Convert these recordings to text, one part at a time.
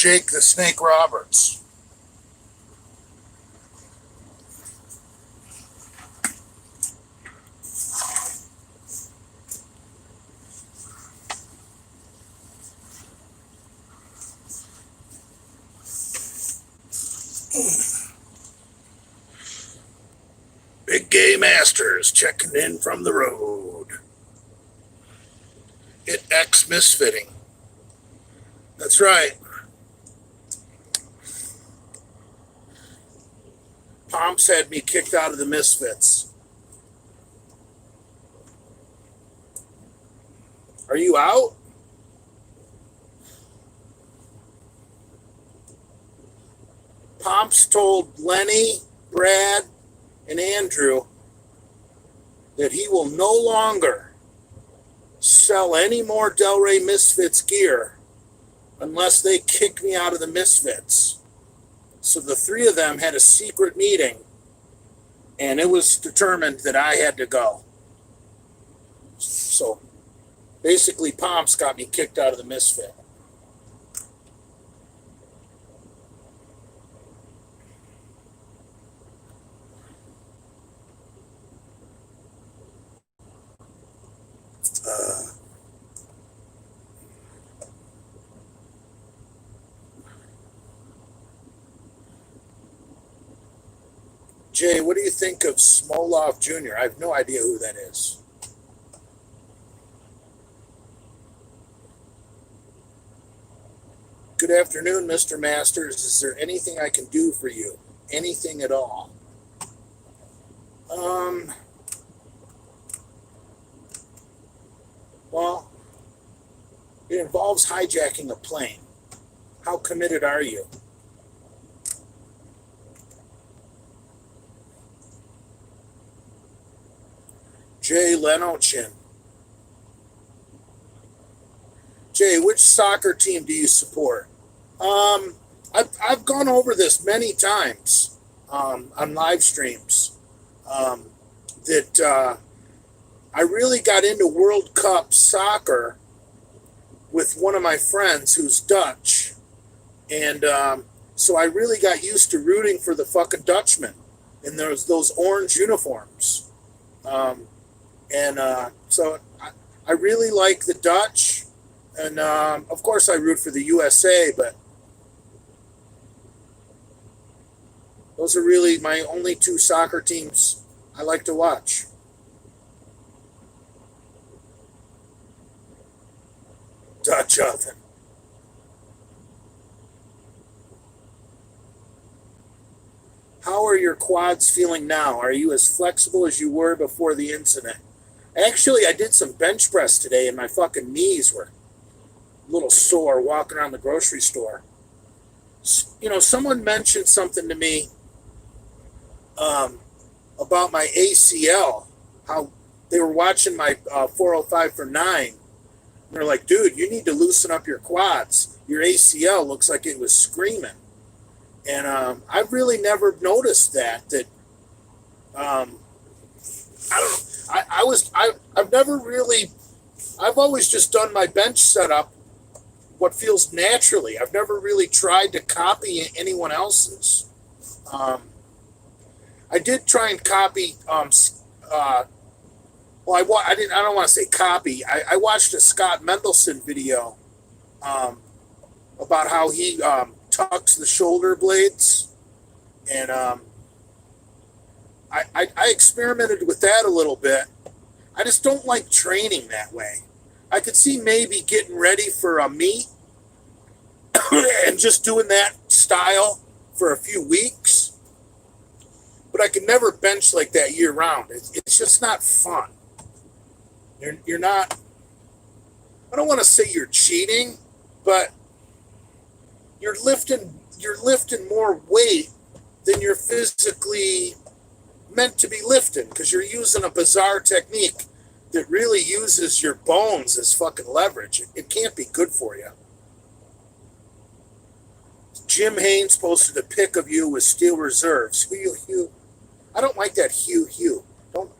Jake the Snake Roberts. Big Gay Masters checking in from the road. It X Misfitting. That's right. Pomps had me kicked out of the Misfits. Are you out? Pomps told Lenny, Brad, and Andrew that he will no longer sell any more Del Rey Misfits gear unless they kick me out of the Misfits. So the three of them had a secret meeting, and it was determined that I had to go. So basically, Pomps got me kicked out of the Misfit. Jay, what do you think of Smolov Jr.? I have no idea who that is. Good afternoon, Mr. Masters. Is there anything I can do for you? Anything at all? Well, it involves hijacking a plane. How committed are you? Jay Lenochin. Jay, which soccer team do you support? I've gone over this many times on live streams. That I really got into World Cup soccer with one of my friends who's Dutch, and so I really got used to rooting for the fucking Dutchmen in those orange uniforms. So I really like the Dutch, and of course I root for the USA, but those are really my only two soccer teams I like to watch. Dutch oven. How are your quads feeling now? Are you as flexible as you were before the incident? Actually, I did some bench press today and my fucking knees were a little sore walking around the grocery store. You know, someone mentioned something to me about my ACL, how they were watching my 405 for 9. And they're like, dude, you need to loosen up your quads. Your ACL looks like it was screaming. And I've really never noticed that I don't know. I've always just done my bench setup what feels naturally. I've never really tried to copy anyone else's. I did try and copy. I don't want to say copy. I watched a Scott Mendelson video about how he tucks the shoulder blades, and I experimented with that a little bit. I just don't like training that way. I could see maybe getting ready for a meet and just doing that style for a few weeks, but I could never bench like that year round. It's just not fun. You're not, I don't want to say you're cheating, but you're lifting more weight than you're physically meant to be lifting, because you're using a bizarre technique that really uses your bones as fucking leverage. It can't be good for you. Jim Haynes posted a pic of you with steel reserves. Hugh. I don't like that Hugh. Don't.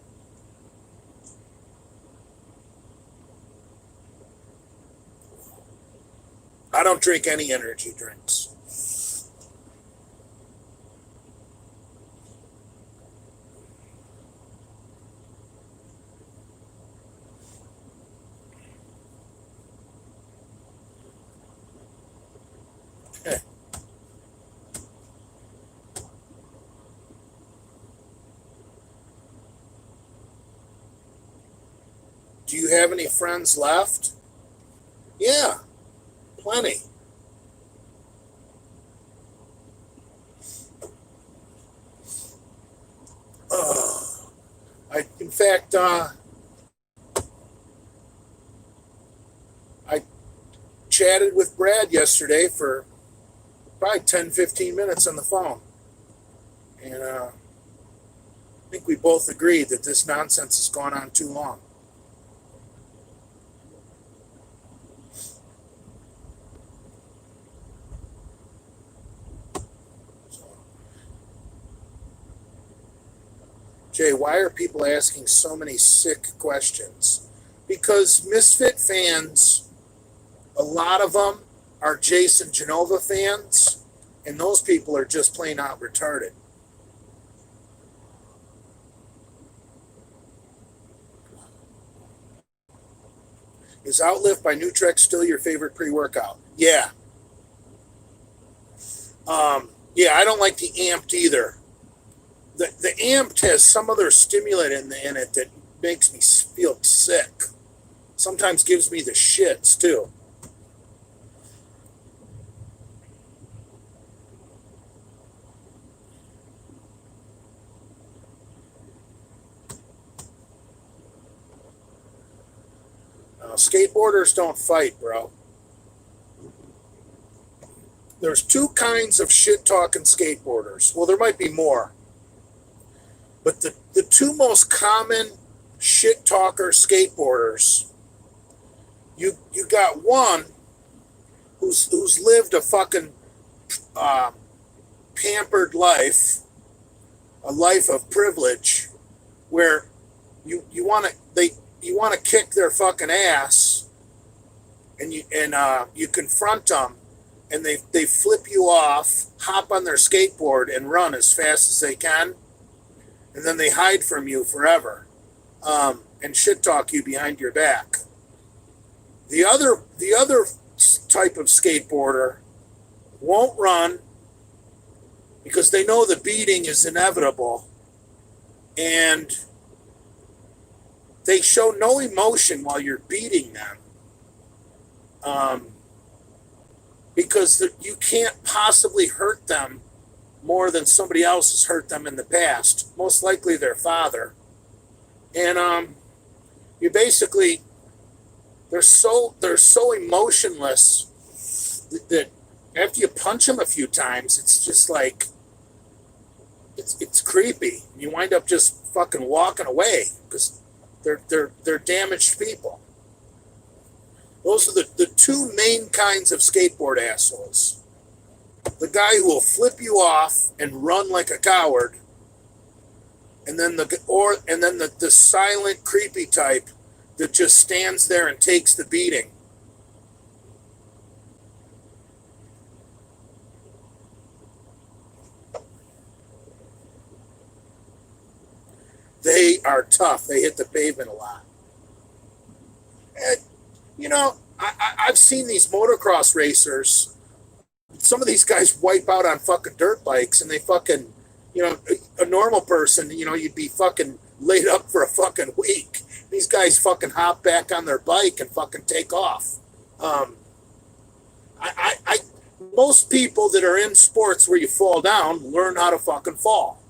I don't drink any energy drinks. Okay. Do you have any friends left? Yeah, plenty. In fact, I chatted with Brad yesterday for probably 10, 15 minutes on the phone. And I think we both agreed that this nonsense has gone on too long. Jay, why are people asking so many sick questions? Because Misfit fans, a lot of them are Jason Genova fans, and those people are just plain out retarded. Is Outlift by Nutrex still your favorite pre-workout? Yeah. Yeah, I don't like the Amped either. The Amped has some other stimulant in it that makes me feel sick. Sometimes gives me the shits too. Skateboarders don't fight, bro. There's two kinds of shit talking skateboarders. Well, there might be more. But the two most common shit talker skateboarders, you got one who's lived a fucking pampered life, a life of privilege, where you want to kick their fucking ass, and you confront them, and they flip you off, hop on their skateboard, and run as fast as they can, and then they hide from you forever, and shit talk you behind your back. The other type of skateboarder won't run because they know the beating is inevitable, and they show no emotion while you're beating them, because you can't possibly hurt them more than somebody else has hurt them in the past, most likely their father. And you basically, they're so emotionless that after you punch them a few times, it's just like, it's creepy. You wind up just fucking walking away because they're damaged people. Those are the two main kinds of skateboard assholes. The guy who will flip you off and run like a coward, and then the silent, creepy type that just stands there and takes the beating. They are tough. They hit the pavement a lot. And, I've seen these motocross racers. Some of these guys wipe out on fucking dirt bikes, and they fucking, a normal person, you'd be fucking laid up for a fucking week. These guys fucking hop back on their bike and fucking take off. Most people that are in sports where you fall down learn how to fucking fall.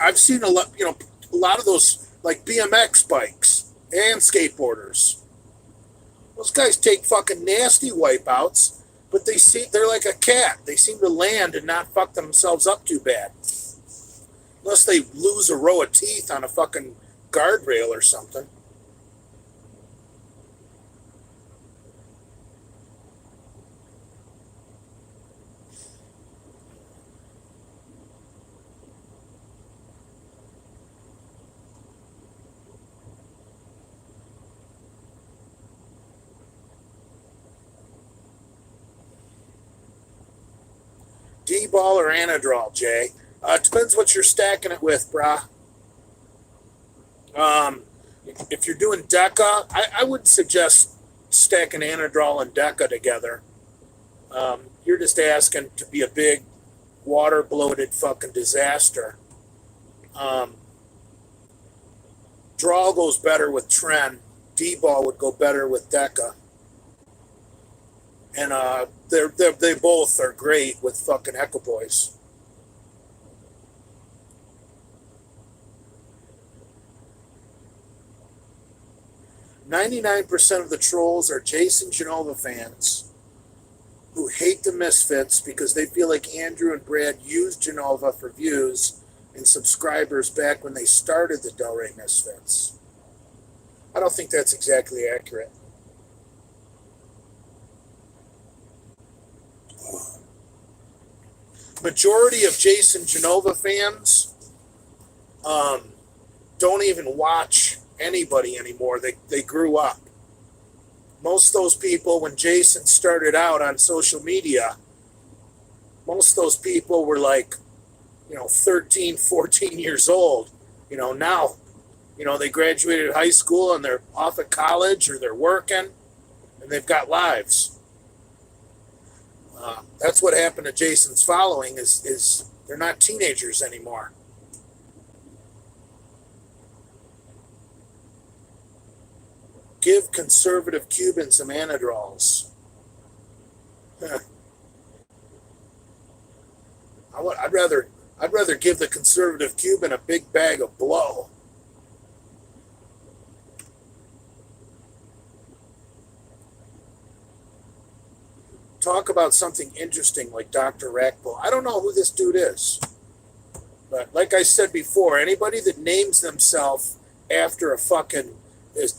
I've seen a lot of those like BMX bikes and skateboarders. Those guys take fucking nasty wipeouts, but they're like a cat. They seem to land and not fuck themselves up too bad. Unless they lose a row of teeth on a fucking guardrail or something. D-ball or Anadrol, Jay? It depends what you're stacking it with, brah. If you're doing Deca, I would suggest stacking Anadrol and Deca together. You're just asking to be a big water bloated fucking disaster. Draw goes better with Tren. D-ball would go better with Deca. And they both are great with fucking Echo Boys. "99% of the trolls are Jason Genova fans who hate the Misfits because they feel like Andrew and Brad used Genova for views and subscribers back when they started the Del Rey Misfits." I don't think that's exactly accurate. Majority of Jason Genova fans don't even watch anybody anymore. They grew up. Most of those people, when Jason started out on social media, most of those people were like, 13, 14 years old. Now, they graduated high school and they're off at college or they're working and they've got lives. That's what happened to Jason's following is they're not teenagers anymore. Give conservative Cubans some Anadrols. I'd rather give the conservative Cuban a big bag of blow. Talk about something interesting like Dr. Rackbull. I don't know who this dude is. But like I said before, anybody that names themselves after a fucking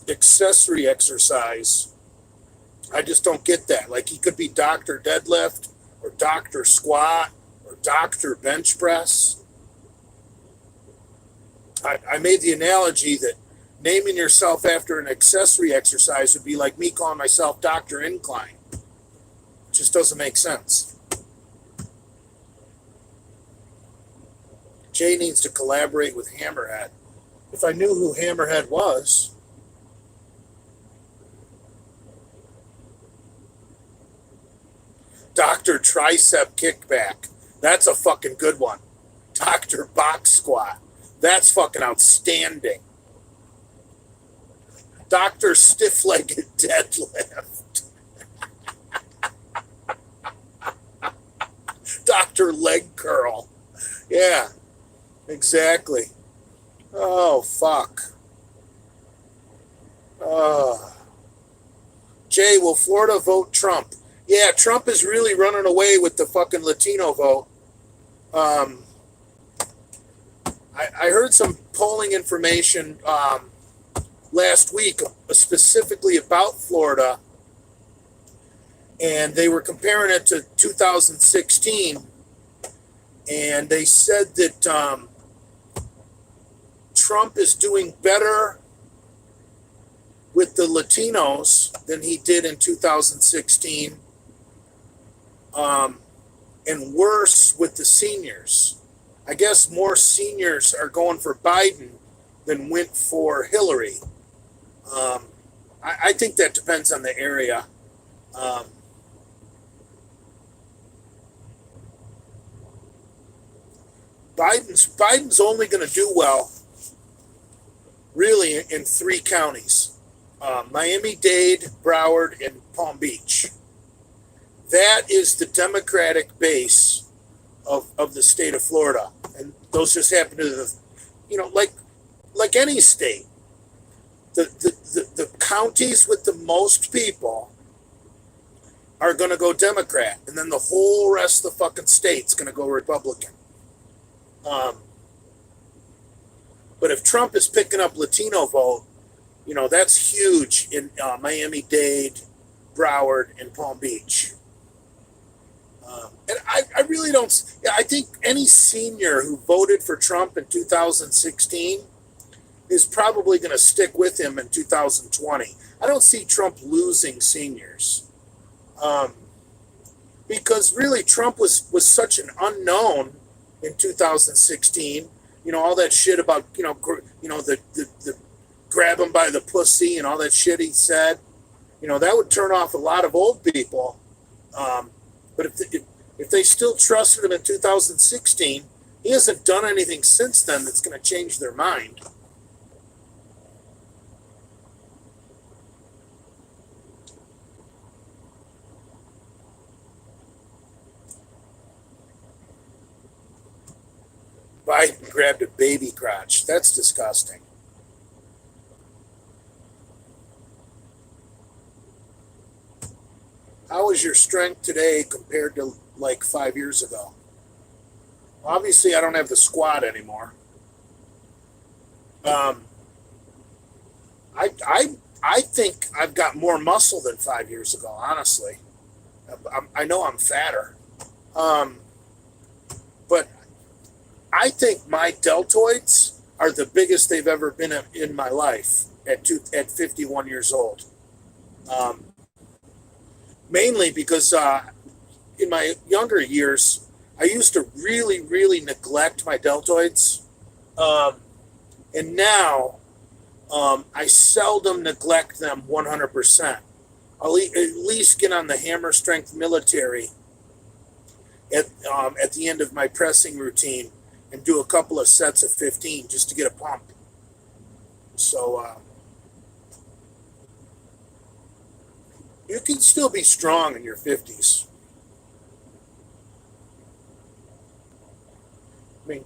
accessory exercise, I just don't get that. Like he could be Dr. Deadlift or Dr. Squat or Dr. Bench Press. I made the analogy that naming yourself after an accessory exercise would be like me calling myself Dr. Incline. It just doesn't make sense. Jay needs to collaborate with Hammerhead. If I knew who Hammerhead was. Dr. Tricep Kickback. That's a fucking good one. Dr. Box Squat. That's fucking outstanding. Dr. Stiff-Legged Deadlift. Dr. Leg Curl. Yeah, exactly. Oh, fuck. Jay, will Florida vote Trump? Yeah, Trump is really running away with the fucking Latino vote. I heard some polling information last week specifically about Florida, and they were comparing it to 2016, and they said that Trump is doing better with the Latinos than he did in 2016, and worse with the seniors. I guess more seniors are going for Biden than went for Hillary. I think that depends on the area. Biden's only going to do well, really, in 3 counties: Miami-Dade, Broward, and Palm Beach. That is the Democratic base of the state of Florida, and those just happen to like any state. The counties with the most people are going to go Democrat, and then the whole rest of the fucking state's going to go Republican. But if Trump is picking up Latino vote, that's huge in Miami-Dade, Broward, and Palm Beach. And I really don't. I think any senior who voted for Trump in 2016 is probably going to stick with him in 2020. I don't see Trump losing seniors. because really Trump was such an unknown in 2016. You know, all that shit about the grab him by the pussy and all that shit he said. You know, that would turn off a lot of old people. But if they still trusted him in 2016, he hasn't done anything since then that's going to change their mind. Biden grabbed a baby crotch. That's disgusting. How is your strength today compared to like 5 years ago? Obviously, I don't have the squat anymore. Um, I think I've got more muscle than 5 years ago. Honestly, I know I'm fatter, um, but I think my deltoids are the biggest they've ever been in my life at 51 years old. Um, Mainly because in my younger years, I used to really, really neglect my deltoids. Um, and now I seldom neglect them 100%. At least get on the hammer strength military at the end of my pressing routine and do a couple of sets of 15 just to get a pump. So you can still be strong in your 50s. I mean,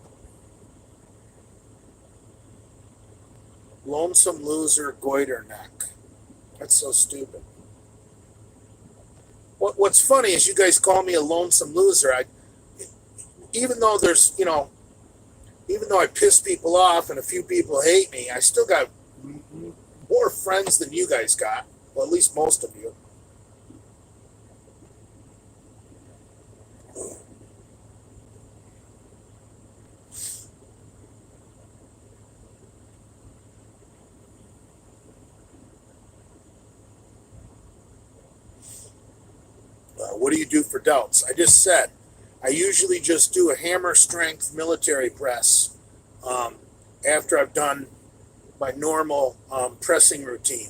lonesome loser goiter neck. That's so stupid. What's funny is you guys call me a lonesome loser. Even though even though I piss people off and a few people hate me, I still got more friends than you guys got. Well, at least most of you. What do you do for delts? I just said I usually just do a hammer strength military press um, after I've done my normal pressing routine.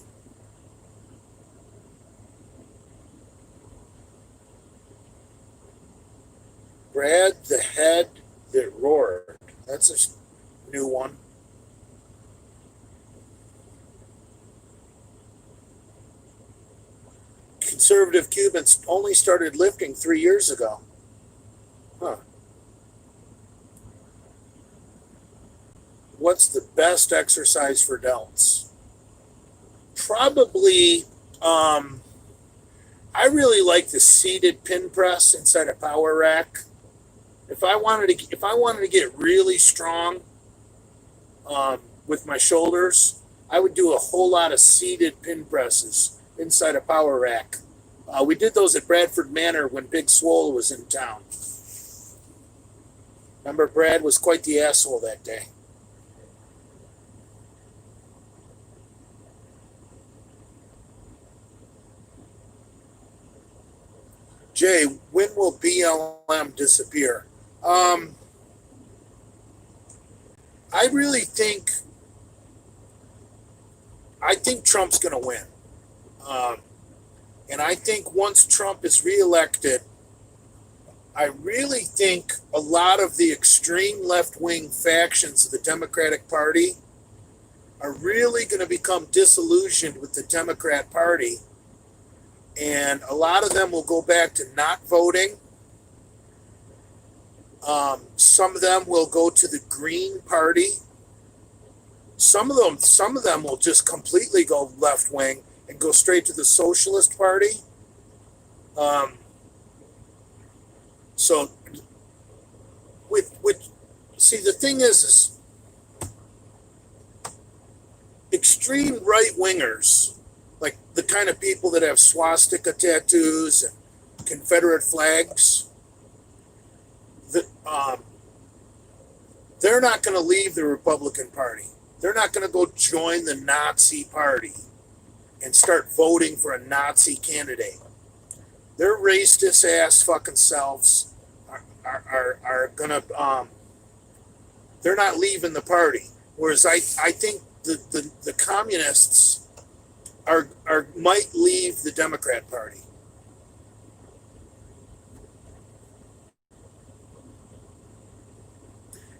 Brad the head that roared. That's a new one. Conservative Cubans only started lifting 3 years ago. Huh. What's the best exercise for delts? Probably, I really like the seated pin press inside a power rack. If I wanted to get really strong with my shoulders, I would do a whole lot of seated pin presses inside a power rack. We did those at Bradford Manor when Big Swole was in town. Remember, Brad was quite the asshole that day. Jay, when will BLM disappear? Um, I really think Trump's going to win. Um, and I think once Trump is reelected, I really think a lot of the extreme left-wing factions of the Democratic Party are really going to become disillusioned with the Democrat Party. And a lot of them will go back to not voting. Some of them will go to the Green Party. Some of them will just completely go left wing and go straight to the Socialist Party. Um, so, with see, the thing is extreme right wingers, like the kind of people that have swastika tattoos and Confederate flags, that they're not going to leave the Republican Party. They're not going to go join the Nazi Party and start voting for a Nazi candidate. Their racist ass fucking selves are gonna they're not leaving the party. Whereas I think the communists are might leave the Democrat Party.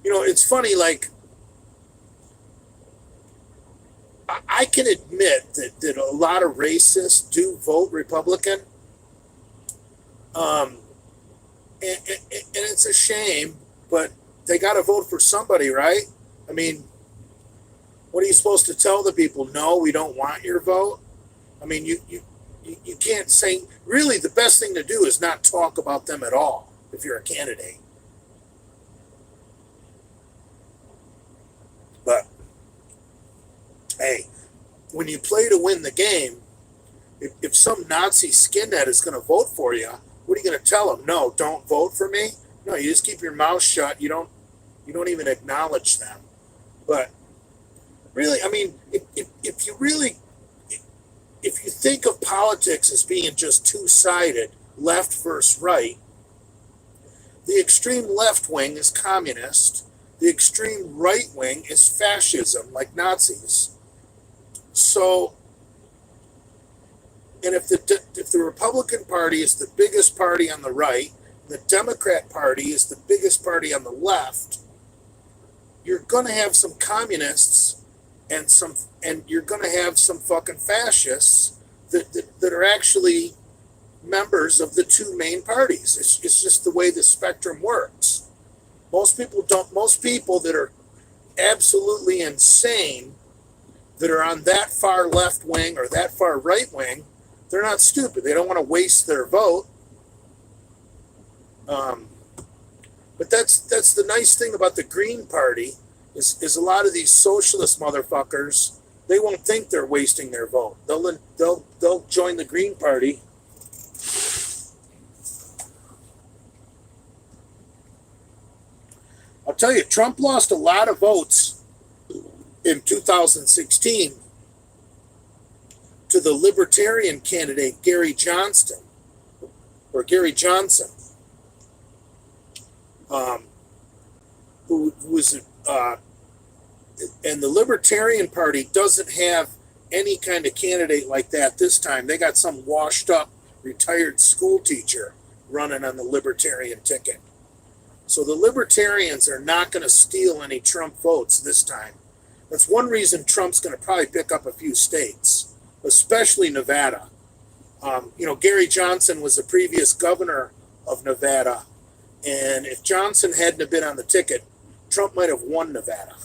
You know, it's funny, like I can admit that a lot of racists do vote Republican. Um, and it's a shame, but they got to vote for somebody, right? I mean, what are you supposed to tell the people? No, we don't want your vote. I mean, you can't say, really, the best thing to do is not talk about them at all if you're a candidate. But hey, when you play to win the game, if some Nazi skinhead is going to vote for you, what are you going to tell him? No, don't vote for me. No, you just keep your mouth shut. You don't even acknowledge them. But really, I mean, if you really, if you think of politics as being just two-sided, left versus right, the extreme left wing is communist. The extreme right wing is fascism, like Nazis. So, and if the Republican Party is the biggest party on the right, the Democrat Party is the biggest party on the left, you're going to have some communists and you're going to have some fucking fascists that are actually members of the two main parties. It's just the way the spectrum works. Most people that are absolutely insane, that are on that far left wing or that far right wing, they're not stupid. They don't want to waste their vote. Um, but that's the nice thing about the Green Party is a lot of these socialist motherfuckers, they won't think they're wasting their vote. They'll join the Green Party. I'll tell you, Trump lost a lot of votes in 2016 to the Libertarian candidate Gary Johnson, um, who was, and the Libertarian Party doesn't have any kind of candidate like that this time. They got some washed up retired school teacher running on the Libertarian ticket. So the Libertarians are not going to steal any Trump votes this time. That's one reason Trump's going to probably pick up a few states, especially Nevada. Gary Johnson was the previous governor of Nevada, and if Johnson hadn't have been on the ticket, Trump might have won Nevada.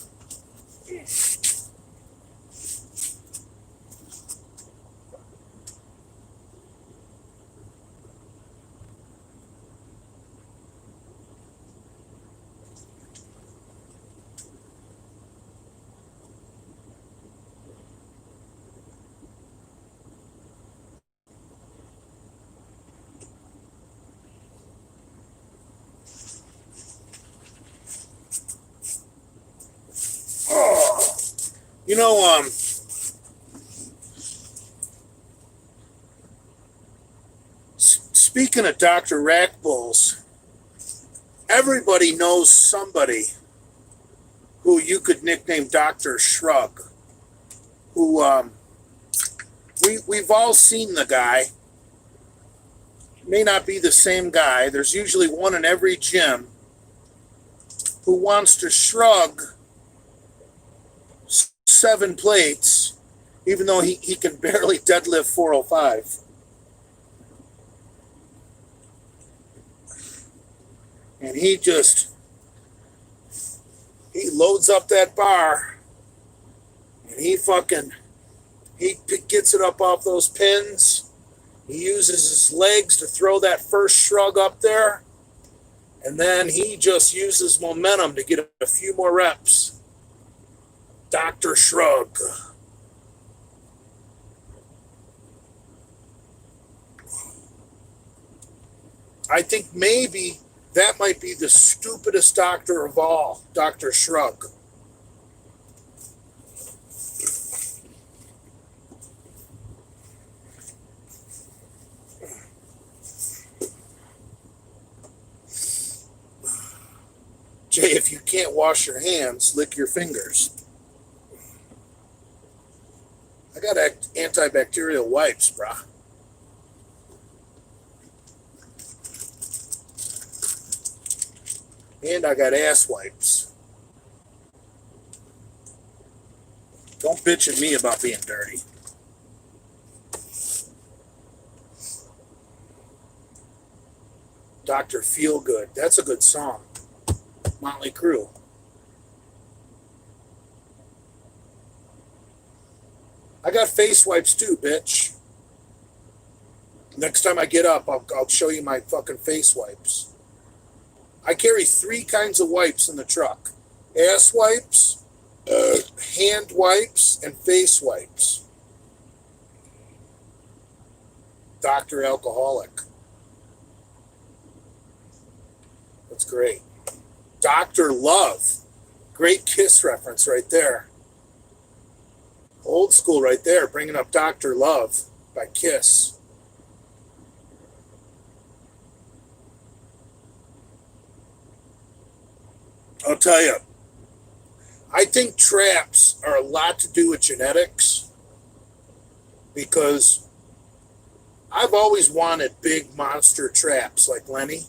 Oh, you know, speaking of Dr. Rackbulls, everybody knows somebody who you could nickname Dr. Shrug, who we've all seen the guy. May not be the same guy. There's usually one in every gym who wants to shrug 7 plates, even though he can barely deadlift 405. And he loads up that bar and he gets it up off those pins. He uses his legs to throw that first shrug up there, and then he just uses momentum to get a few more reps. Dr. Shrug. I think maybe that might be the stupidest doctor of all, Dr. Shrug. Jay, if you can't wash your hands, lick your fingers. I got antibacterial wipes, brah. And I got ass wipes. Don't bitch at me about being dirty. Dr. Feelgood. That's a good song. Motley Crue. I got face wipes too, bitch. Next time I get up, I'll show you my fucking face wipes. I carry 3 kinds of wipes in the truck. Ass wipes, hand wipes, and face wipes. Dr. Alcoholic. That's great. Dr. Love. Great Kiss reference right there. Old school right there, bringing up Dr. Love by Kiss. I'll tell you, I think traps are a lot to do with genetics because I've always wanted big monster traps like Lenny.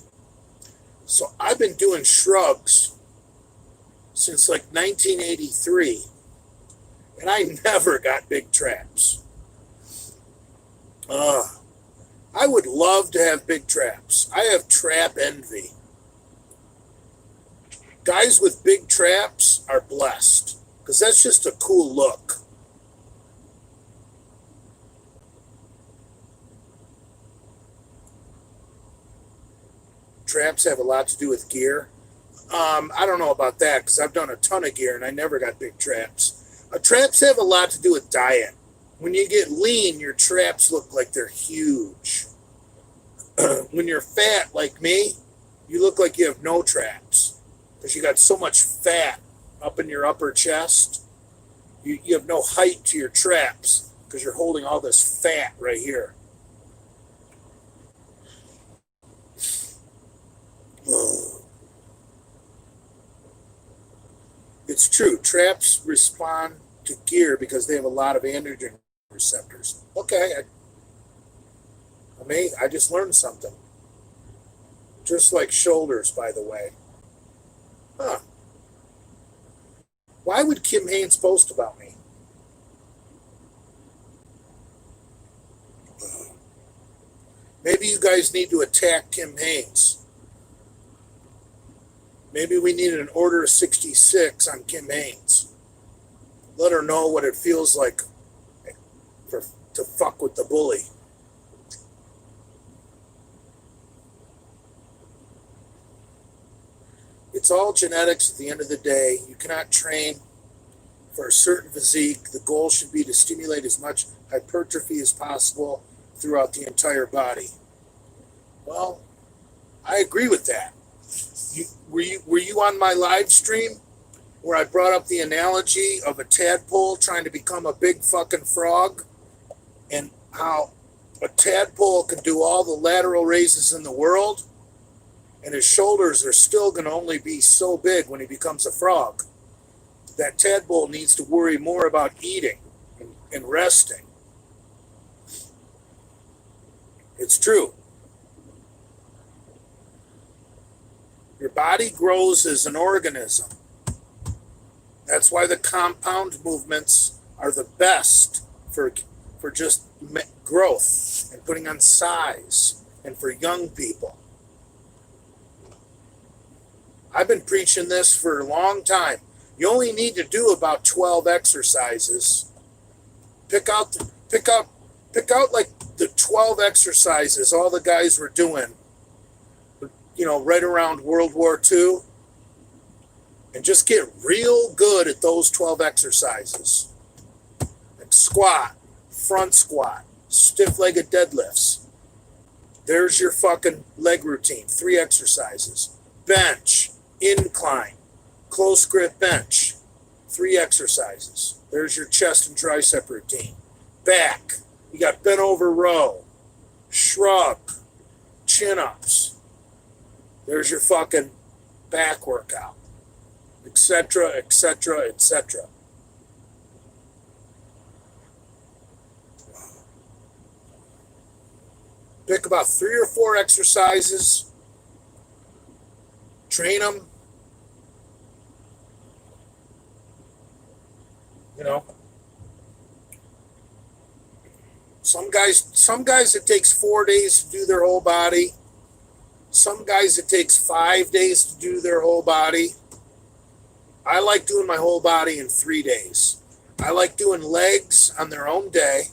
So I've been doing shrugs since like 1983, and I never got big traps. I would love to have big traps. I have trap envy. Guys with big traps are blessed because that's just a cool look. Traps have a lot to do with gear. I don't know about that because I've done a ton of gear and I never got big traps. Traps have a lot to do with diet. When you get lean, your traps look like they're huge. When you're fat like me, you look like you have no traps because you got so much fat up in your upper chest. You have no height to your traps because you're holding all this fat right here. It's true. Traps respond to gear because they have a lot of androgen receptors. Okay. I just learned something. Just like shoulders, by the way. Huh. Why would Kim Haynes post about me? Maybe you guys need to attack Kim Haynes. Maybe we need an Order 66 on Kim Haynes. Let her know what it feels like to fuck with the bully. It's all genetics at the end of the day. You cannot train for a certain physique. The goal should be to stimulate as much hypertrophy as possible throughout the entire body. Well, I agree with that. Were you on my live stream where I brought up the analogy of a tadpole trying to become a big fucking frog and how a tadpole can do all the lateral raises in the world and his shoulders are still going to only be so big when he becomes a frog? That tadpole needs to worry more about eating and resting. It's true. Your body grows as an organism. That's why the compound movements are the best for just growth and putting on size and for young people. I've been preaching this for a long time. You only need to do about 12 exercises. Pick out like the 12 exercises all the guys were doing, right around World War II, and just get real good at those 12 exercises. Like squat, front squat, stiff-legged deadlifts. There's your fucking leg routine, 3 exercises. Bench, incline, close grip bench, 3 exercises. There's your chest and tricep routine. Back, you got bent over row, shrug, chin-ups. There's your fucking back workout. etc., etc., etc. Pick about 3 or 4 exercises, train them, you know. Some guys it takes 4 days to do their whole body. Some guys it takes 5 days to do their whole body. I like doing my whole body in 3 days. I like doing legs on their own day.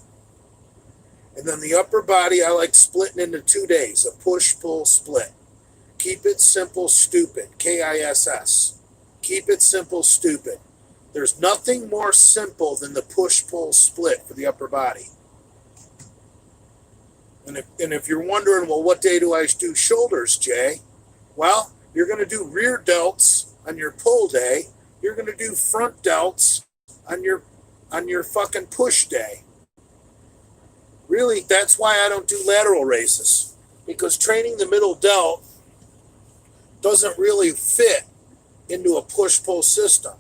And then the upper body, I like splitting into 2 days, a push, pull, split. Keep it simple, stupid, KISS. Keep it simple, stupid. There's nothing more simple than the push, pull, split for the upper body. And if you're wondering, well, what day do I do shoulders, Jay? Well, you're going to do rear delts on your pull day. You're going to do front delts on your fucking push day. Really, that's why I don't do lateral raises, because training the middle delt doesn't really fit into a push-pull system.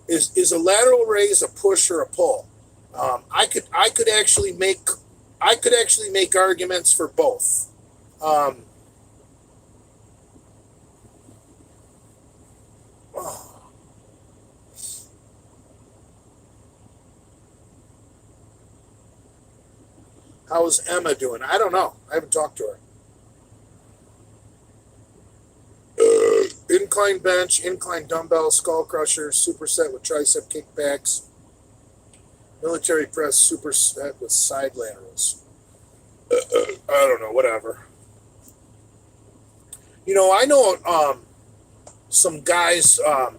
Is a lateral raise a push or a pull? I could actually make arguments for both. How's Emma doing? I don't know. I haven't talked to her. Incline bench, incline dumbbell, skull crushers, superset with tricep kickbacks, military press, superset with side laterals. I don't know, whatever. You know, I know some guys. Now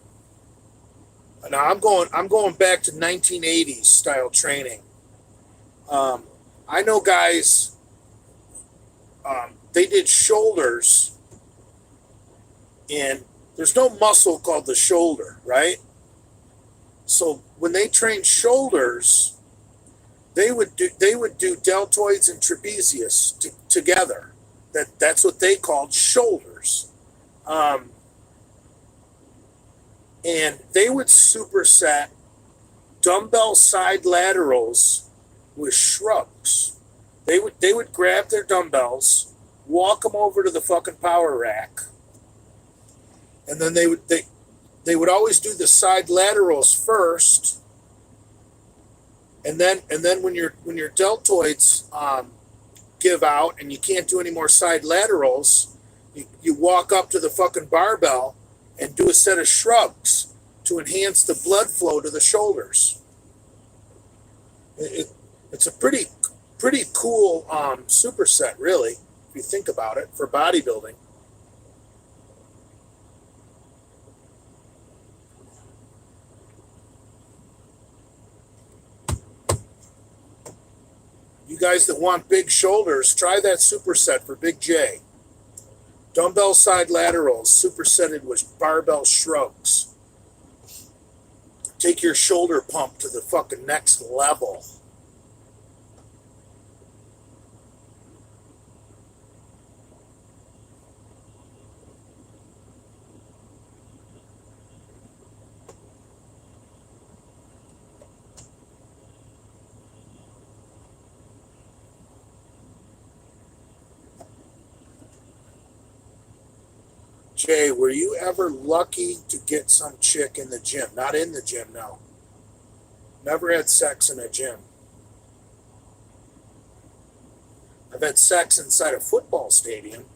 I'm going back to 1980s style training. I know guys. They did shoulders. And there's no muscle called the shoulder, right? So when they trained shoulders, they would do deltoids and trapezius together. That's what they called shoulders. And they would superset dumbbell side laterals with shrugs. They would grab their dumbbells, walk them over to the fucking power rack. And then they would always do the side laterals first, and then when your deltoids give out and you can't do any more side laterals, you walk up to the fucking barbell and do a set of shrugs to enhance the blood flow to the shoulders. It's a pretty cool superset, really, if you think about it, for bodybuilding. You guys that want big shoulders, try that superset for Big J. Dumbbell side laterals supersetted with barbell shrugs. Take your shoulder pump to the fucking next level. Jay, were you ever lucky to get some chick in the gym? Not in the gym, no. Never had sex in a gym. I've had sex inside a football stadium.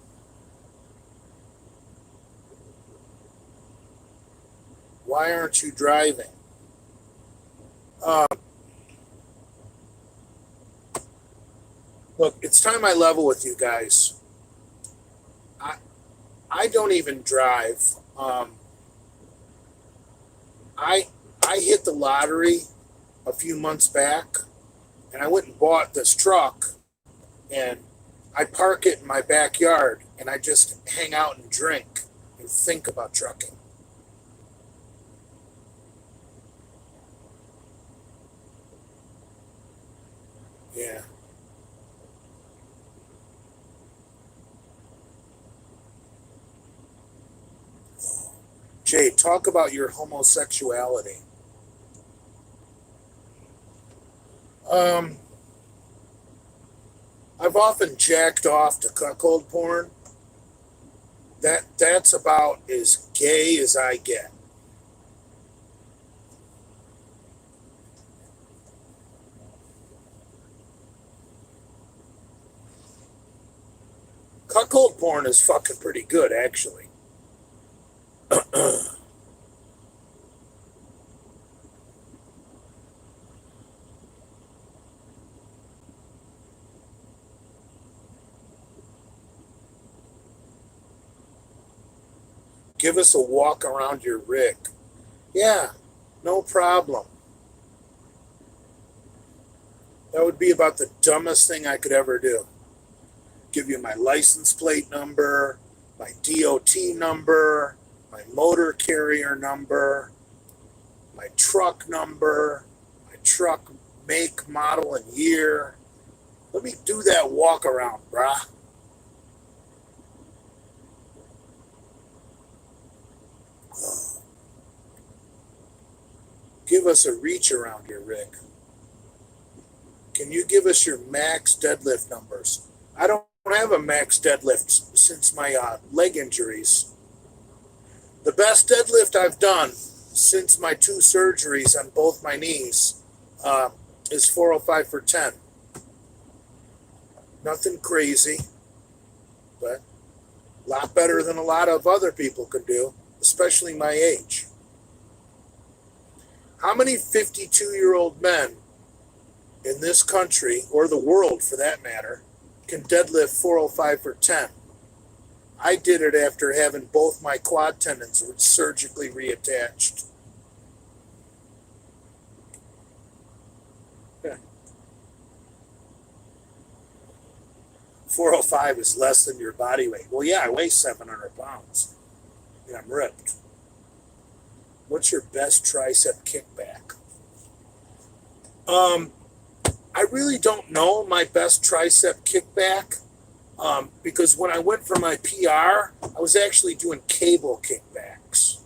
Why aren't you driving? Look, it's time I level with you guys. I don't even drive. I hit the lottery a few months back, and I went and bought this truck, and I park it in my backyard, and I just hang out and drink and think about trucking. Yeah. Jay, talk about your homosexuality. Um, I've often jacked off to cuckold porn. That's about as gay as I get. Cuckold porn is fucking pretty good, actually. Give us a walk around your rig. Yeah, no problem. That would be about the dumbest thing I could ever do. Give you my license plate number, my DOT number, my motor carrier number, my truck number, my truck make, model, and year. Let me do that walk around, brah. Give us a reach around your rig. Can you give us your max deadlift numbers? I don't have a max deadlift since my leg injuries. The best deadlift I've done since my 2 surgeries on both my knees is 405 for 10. Nothing crazy, but a lot better than a lot of other people can do, especially my age. How many 52-year-old men in this country, or the world for that matter, can deadlift 405 for 10? I did it after having both my quad tendons surgically reattached. 405 is less than your body weight. Well, yeah, I weigh 700 pounds, and I'm ripped. What's your best tricep kickback? I really don't know my best tricep kickback because when I went for my PR, I was actually doing cable kickbacks.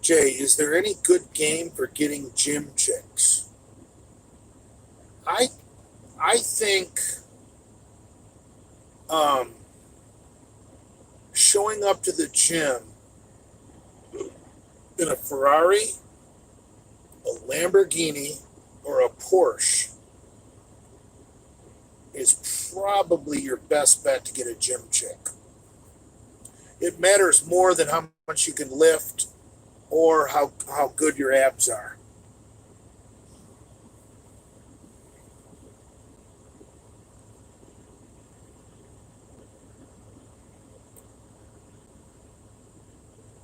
Jay, is there any good game for getting gym chicks? I think showing up to the gym in a Ferrari, a Lamborghini, or a Porsche is probably your best bet to get a gym chick. It matters more than how much you can lift or how good your abs are.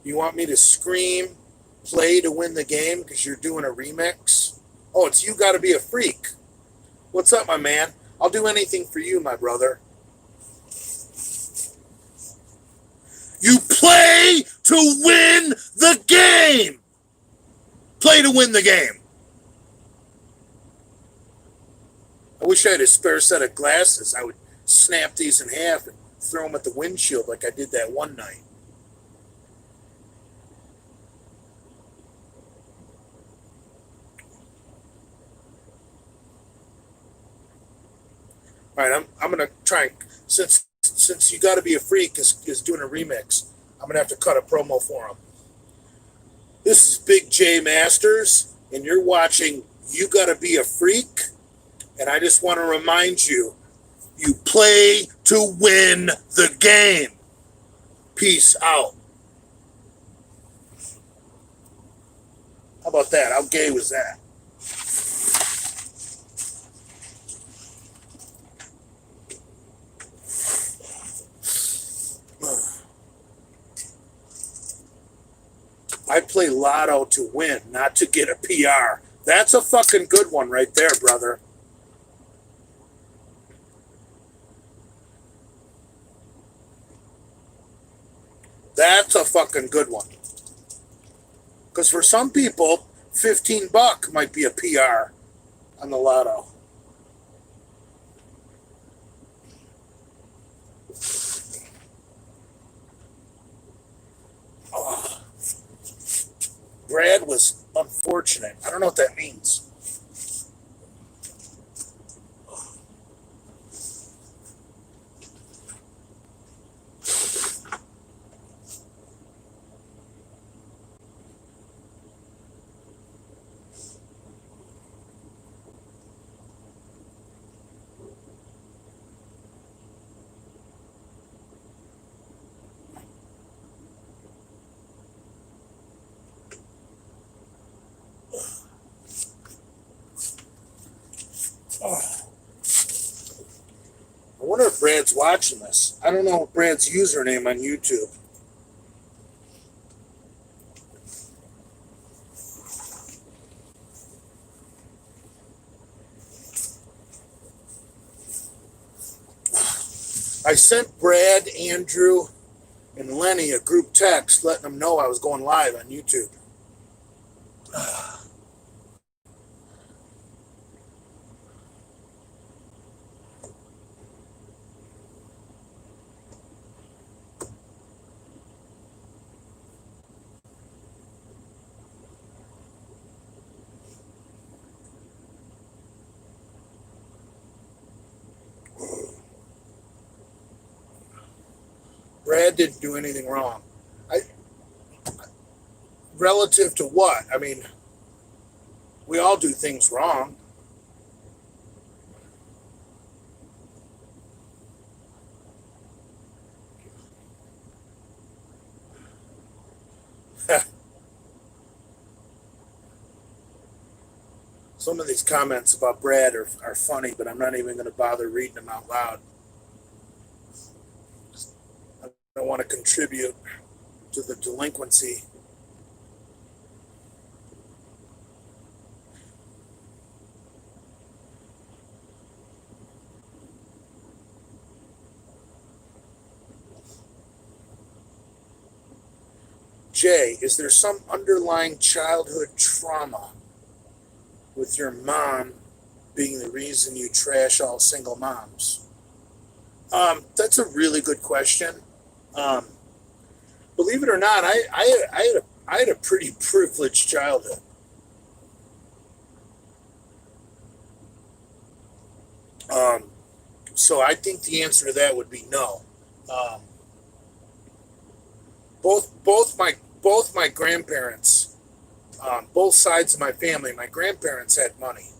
You want me to scream, play to win the game because you're doing a remix? Oh, it's You Gotta Be a Freak. What's up, my man? I'll do anything for you, my brother. You play to win the game. Play to win the game. I wish I had a spare set of glasses. I would snap these in half and throw them at the windshield like I did that one night. All right, I'm gonna try, since You Gotta Be a Freak is doing a remix. I'm gonna have to cut a promo for him. This is Big J Masters, and you're watching You Gotta Be a Freak. And I just want to remind you, you play to win the game. Peace out. How about that? How gay was that? I play lotto to win, not to get a PR. That's a fucking good one right there, brother. That's a fucking good one. Because for some people, $15 might be a PR on the lotto. unfortunate. I don't know what that means. I wonder if Brad's watching this. I don't know Brad's username on YouTube. I sent Brad, Andrew, and Lenny a group text letting them know I was going live on YouTube. Brad didn't do anything wrong. Relative to what? I mean, we all do things wrong. Some of these comments about Brad are funny, but I'm not even going to bother reading them out loud. I don't want to contribute to the delinquency. Jay, is there some underlying childhood trauma with your mom being the reason you trash all single moms? That's a really good question. Believe it or not, I had a pretty privileged childhood. So I think the answer to that would be no. Both my grandparents, both sides of my family, my grandparents had money,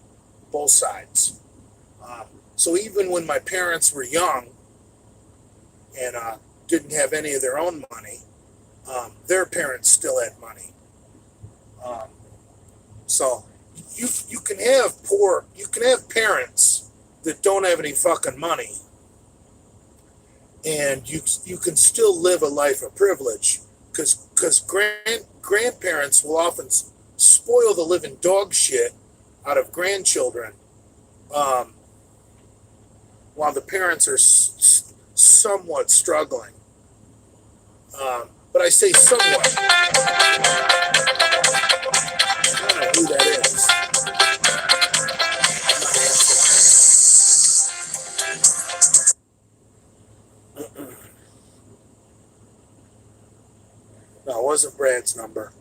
both sides. So even when my parents were young and didn't have any of their own money, their parents still had money. So you can have parents that don't have any fucking money, and you can still live a life of privilege because grandparents will often spoil the living dog shit out of grandchildren, while the parents are somewhat struggling. But I say somewhat. I don't know who that is. No, it wasn't Brad's number.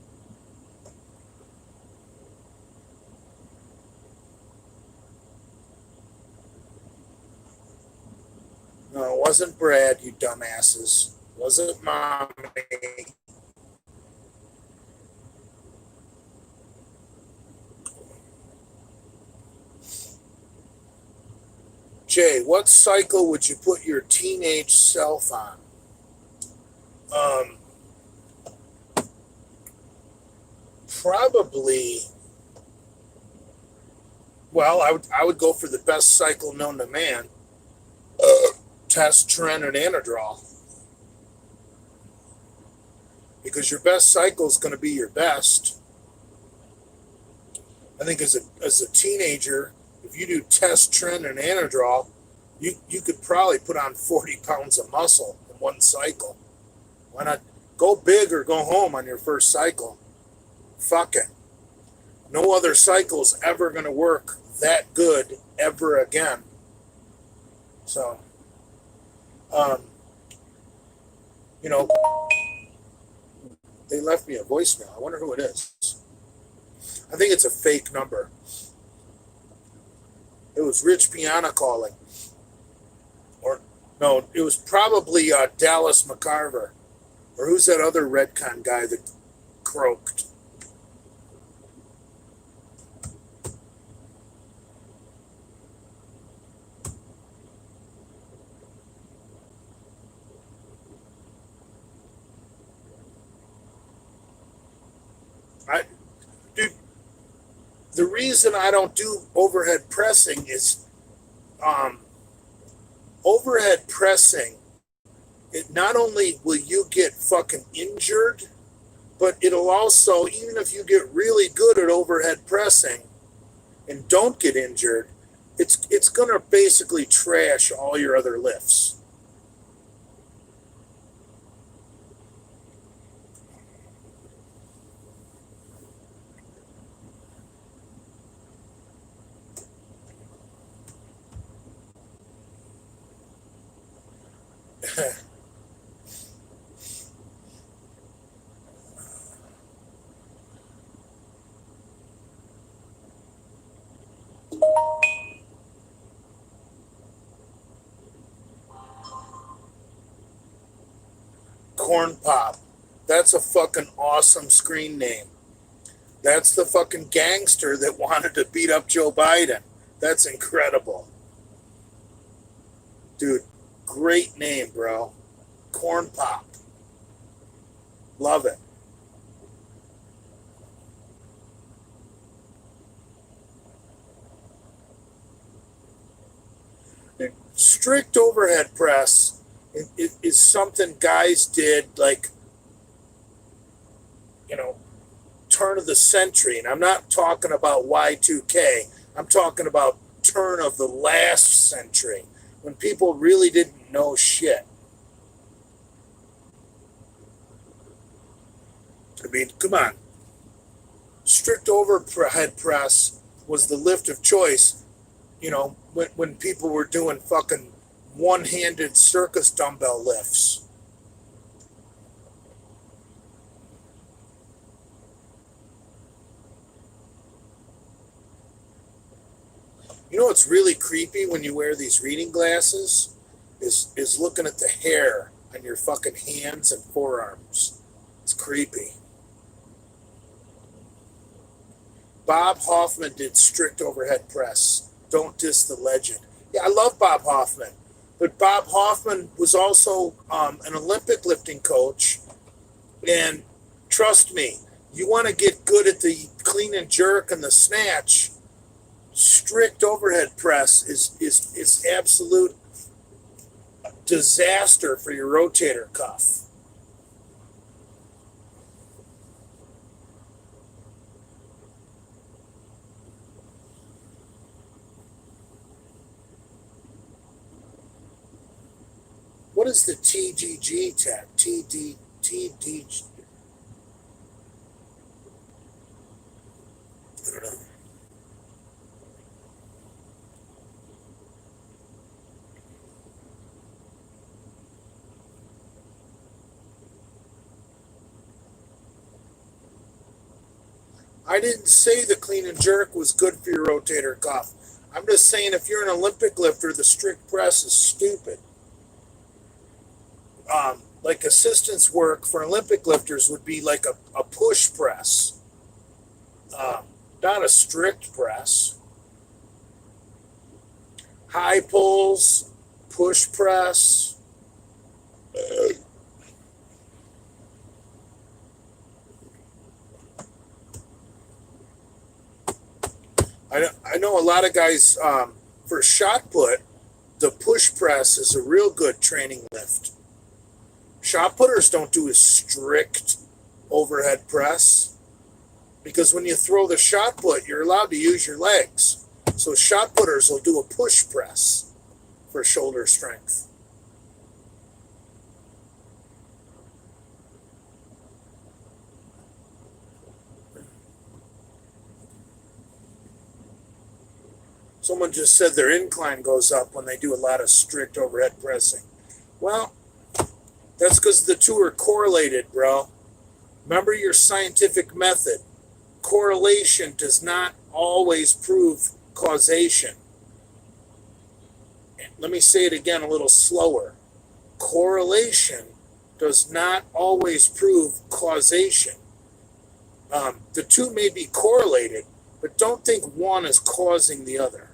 No, it wasn't Brad, you dumbasses. It wasn't Mommy. Jay, what cycle would you put your teenage self on? Probably. Well, I would go for the best cycle known to man. Test, Tren, and Anadrol. Because your best cycle is going to be your best. I think as a teenager, if you do Test, Tren, and Anadrol, you could probably put on 40 pounds of muscle in one cycle. Why not go big or go home on your first cycle? Fuck it. No other cycle is ever going to work that good ever again. So, you know, they left me a voicemail. I wonder who it is. I think it's a fake number. It was Rich Piana calling. Or, no, it was probably Dallas McCarver. Or who's that other Redcon guy that croaked? Dude, the reason I don't do overhead pressing is overhead pressing, it not only will you get fucking injured, but it'll also, even if you get really good at overhead pressing and don't get injured, it's gonna basically trash all your other lifts. Corn Pop. That's a fucking awesome screen name. That's the fucking gangster that wanted to beat up Joe Biden. That's incredible. Dude, great name, bro. Corn Pop. Love it. Strict overhead press is something guys did like, you know, turn of the century. And I'm not talking about Y2K. I'm talking about turn of the last century when people really didn't know shit. I mean, come on. Strict overhead press was the lift of choice, you know, when people were doing fucking one-handed circus dumbbell lifts. You know what's really creepy when you wear these reading glasses is looking at the hair on your fucking hands and forearms. It's creepy. Bob Hoffman did strict overhead press. Don't diss the legend. Yeah, I love Bob Hoffman. But Bob Hoffman was also an Olympic lifting coach. And trust me, you want to get good at the clean and jerk and the snatch, strict overhead press is absolute disaster for your rotator cuff. What is the TGG tab? TD. I don't know. I didn't say the clean and jerk was good for your rotator cuff. I'm just saying if you're an Olympic lifter, the strict press is stupid. Like assistance work for Olympic lifters would be like a push press, not a strict press. High pulls, push press. I know a lot of guys for shot put, the push press is a real good training lift. Shot putters don't do a strict overhead press because when you throw the shot put, you're allowed to use your legs. So shot putters will do a push press for shoulder strength. Someone just said their incline goes up when they do a lot of strict overhead pressing. Well, that's because the two are correlated, bro. Remember your scientific method. correlation does not always prove causation. Let me say it again a little slower. Correlation does not always prove causation. The two may be correlated, but don't think one is causing the other.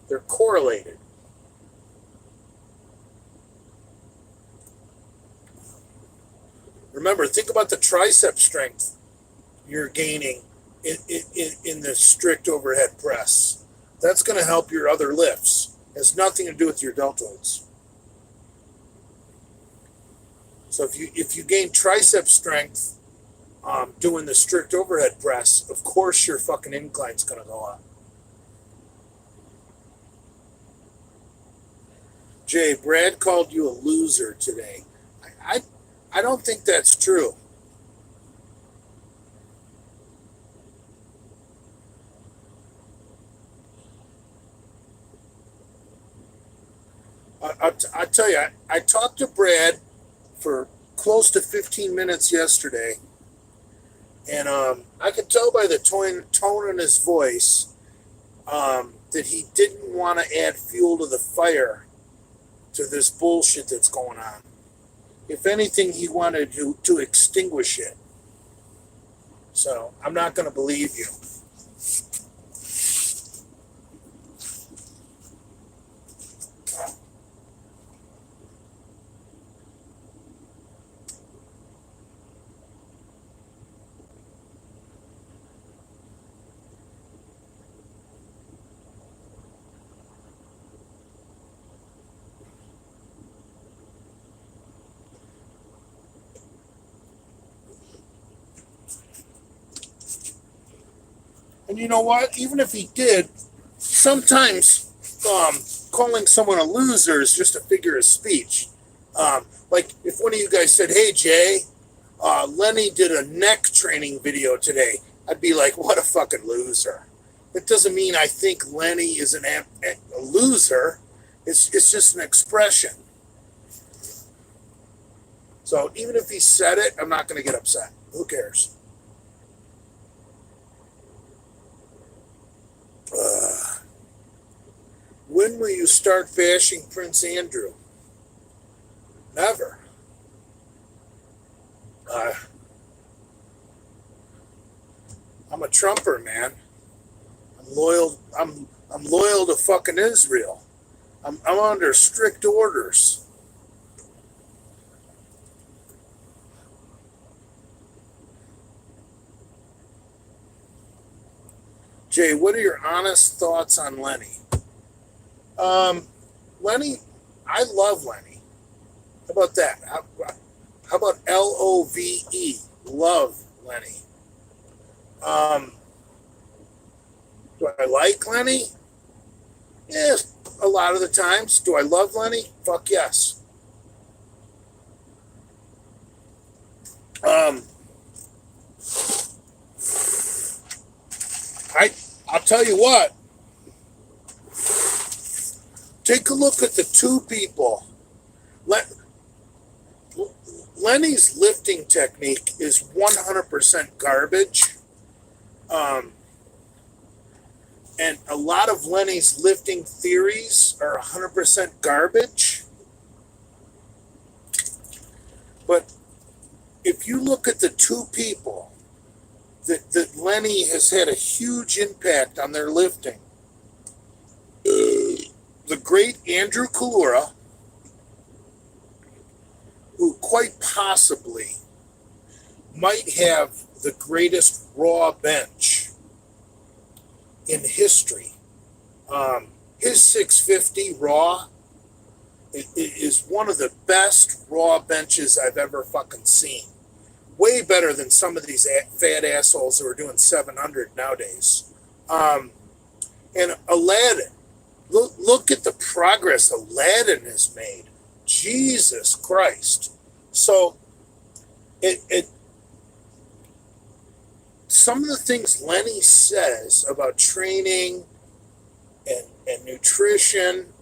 They're correlated. Remember, think about the tricep strength you're gaining in the strict overhead press. That's going to help your other lifts. It has nothing to do with your deltoids. So if you gain tricep strength doing the strict overhead press, of course your fucking incline's going to go up. Jay, Brad called you a loser today. I don't think that's true. I tell you, I talked to Brad for close to 15 minutes yesterday, and I could tell by the tone in his voice that he didn't want to add fuel to the fire to this bullshit that's going on. If anything, he wanted to extinguish it. So I'm not going to believe you. And you know what? Even if he did, sometimes calling someone a loser is just a figure of speech. Like if one of you guys said, "Hey Jay, Lenny did a neck training video today," I'd be like, "What a fucking loser." It doesn't mean I think Lenny is a loser. It's just an expression. So even if he said it, I'm not going to get upset. Who cares? When will you start bashing Prince Andrew? Never. I'm a Trumper, man. I'm loyal. I'm loyal to fucking Israel. I'm under strict orders. Jay, what are your honest thoughts on Lenny? Lenny, I love Lenny. How about that? How about Love? Love Lenny. Do I like Lenny? Yeah, a lot of the times. Do I love Lenny? Fuck yes. I'll tell you what. Take a look at the two people. Lenny's lifting technique is 100% garbage. And a lot of Lenny's lifting theories are 100% garbage. But if you look at the two people that Lenny has had a huge impact on their lifting, the great Andrew Kalura, who quite possibly might have the greatest raw bench in history. His 650 raw is one of the best raw benches I've ever fucking seen. Way better than some of these fat assholes who are doing 700 nowadays. And Aladdin, look at the progress Aladdin has made. Jesus Christ. So some of the things Lenny says about training and nutrition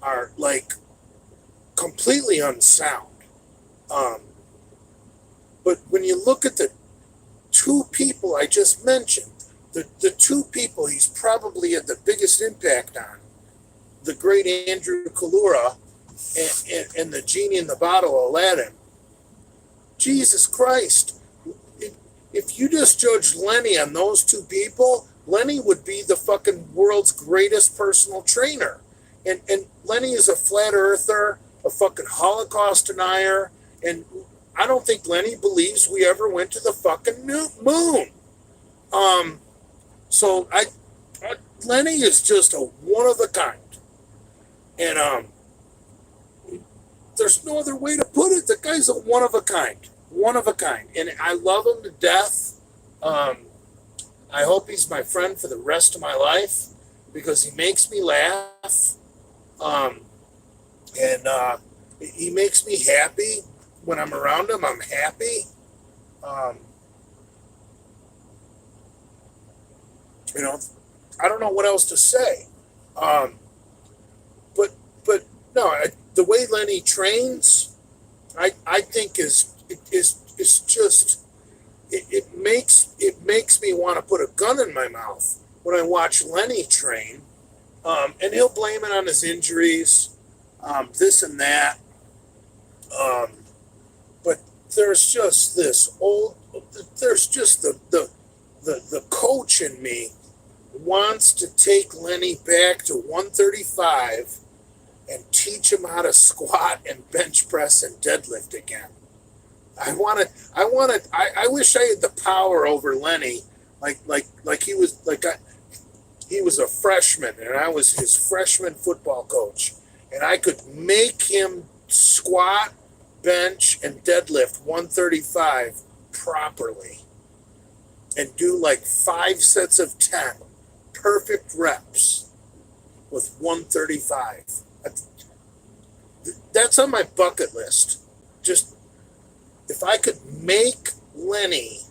are like completely unsound. But when you look at the two people I just mentioned, the two people he's probably had the biggest impact on, the great Andrew Kalura and the genie in the bottle, Aladdin. Jesus Christ. If you just judge Lenny on those two people, Lenny would be the fucking world's greatest personal trainer. And Lenny is a flat earther, a fucking Holocaust denier, and I don't think Lenny believes we ever went to the fucking moon. So Lenny is just a one of a kind. And there's no other way to put it. The guy's a one of a kind. One of a kind. And I love him to death. I hope he's my friend for the rest of my life because he makes me laugh. And he makes me happy. When I'm around him, I'm happy. You know, I don't know what else to say. But no, the way Lenny trains, I think is just it makes me want to put a gun in my mouth when I watch Lenny train. And he'll blame it on his injuries, this and that. But there's just the coach in me wants to take Lenny back to 135 and teach him how to squat and bench press and deadlift again. I wish I had the power over Lenny, like he was a freshman and I was his freshman football coach, and I could make him squat, bench, and deadlift 135 properly and do like 5 sets of 10 perfect reps with 135. That's on my bucket list. Just if I could make Lenny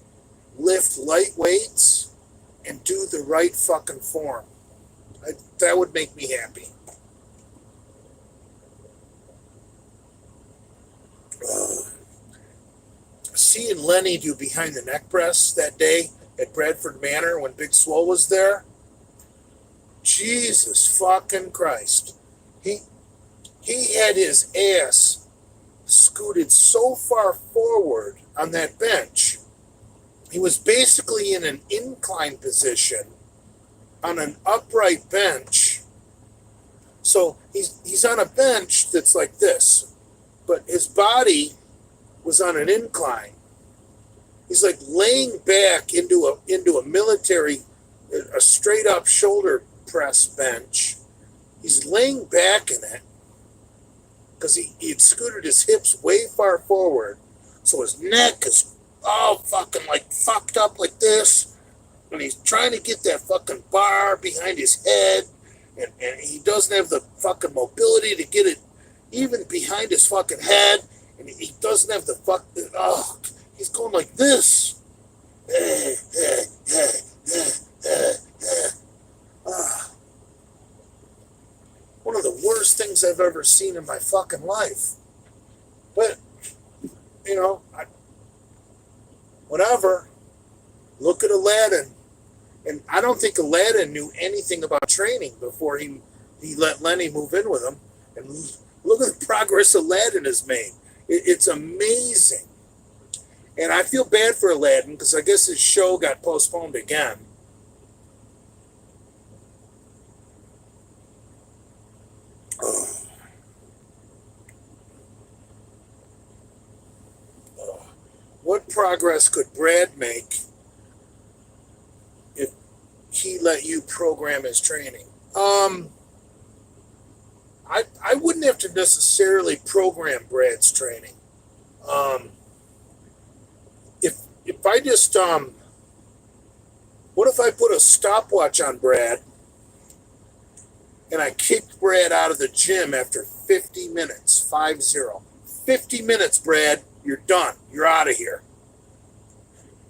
lift light weights and do the right fucking form, that would make me happy. Seeing Lenny do behind the neck press that day at Bradford Manor when Big Swole was there, Jesus fucking Christ. He had his ass scooted so far forward on that bench. He was basically in an incline position on an upright bench. So he's on a bench that's like this, but his body was on an incline. He's like laying back into a military, a straight up shoulder press bench. He's laying back in it because he had scooted his hips way far forward. So his neck is all fucking like fucked up like this. And he's trying to get that fucking bar behind his head. And he doesn't have the fucking mobility to get it even behind his fucking head. And he doesn't have the he's going like this. One of the worst things I've ever seen in my fucking life. But, you know, whatever. Look at Aladdin. And I don't think Aladdin knew anything about training before he let Lenny move in with him. And look at the progress Aladdin has made. It's amazing. And I feel bad for Aladdin because I guess his show got postponed again. What progress could Brad make if he let you program his training? I wouldn't have to necessarily program Brad's training. If I just what if I put a stopwatch on Brad and I kicked Brad out of the gym after 50 minutes, 5-0. 50 minutes, Brad, you're done. You're out of here.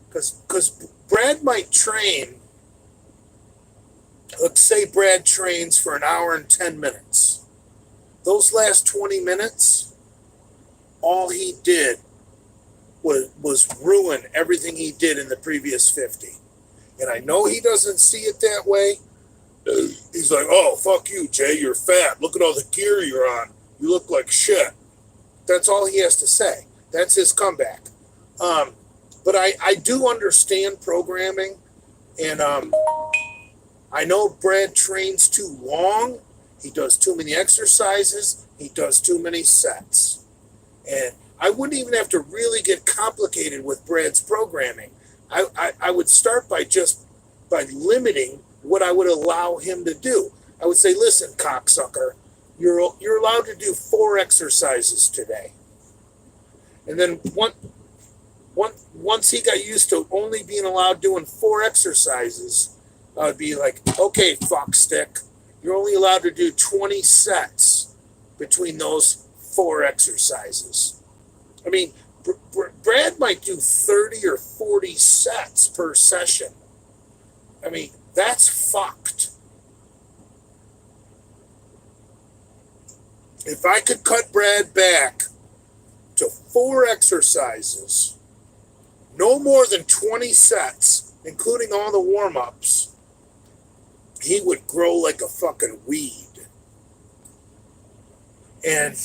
Because Brad might train, let's say Brad trains for an hour and 10 minutes. Those last 20 minutes, all he did was ruin everything he did in the previous 50. And I know he doesn't see it that way. He's like, oh, fuck you, Jay, you're fat. Look at all the gear you're on. You look like shit. That's all he has to say. That's his comeback. But I do understand programming, and I know Brad trains too long. He does too many exercises. He does too many sets. And I wouldn't even have to really get complicated with Brad's programming. I would start by limiting what I would allow him to do. I would say, listen, cocksucker, you're allowed to do 4 exercises today. And then once he got used to only being allowed doing 4 exercises, I'd be like, okay, fuckstick, you're only allowed to do 20 sets between those 4 exercises. I mean, Brad might do 30 or 40 sets per session. I mean, that's fucked. If I could cut Brad back to 4 exercises, no more than 20 sets, including all the warm-ups, he would grow like a fucking weed. And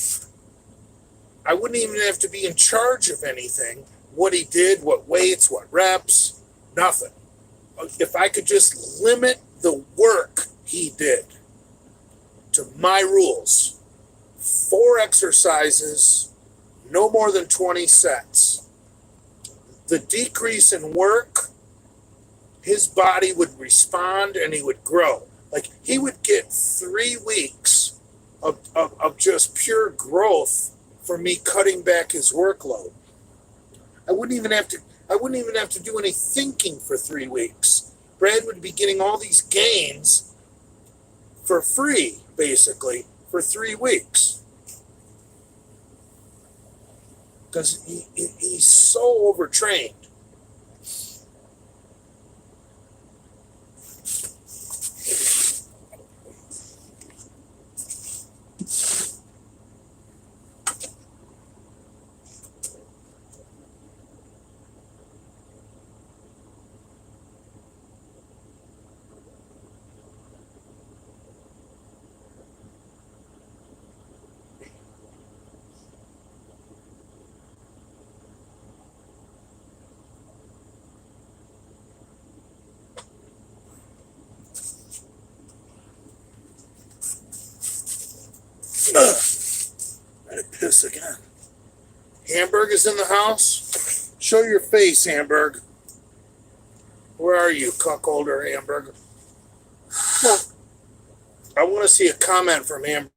I wouldn't even have to be in charge of anything. What he did, what weights, what reps, nothing. If I could just limit the work he did to my rules, 4 exercises, no more than 20 sets. The decrease in work, his body would respond and he would grow. Like, he would get 3 weeks of just pure growth from me cutting back his workload. I wouldn't even have to do any thinking for 3 weeks. Brad would be getting all these gains for free, basically, for 3 weeks. Because he's so overtrained. I had to piss again. Hamburg is in the house. Show your face, Hamburg. Where are you, cuckolder Hamburg? I want to see a comment from Hamburg.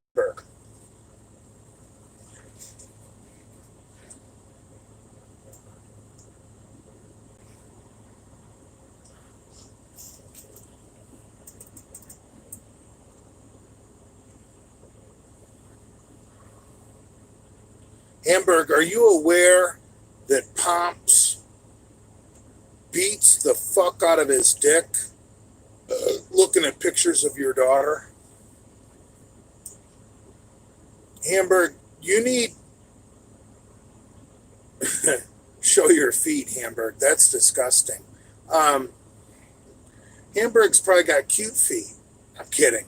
Hamburg, are you aware that Pomps beats the fuck out of his dick looking at pictures of your daughter? Hamburg, you need... Show your feet, Hamburg. That's disgusting. Hamburg's probably got cute feet. I'm kidding.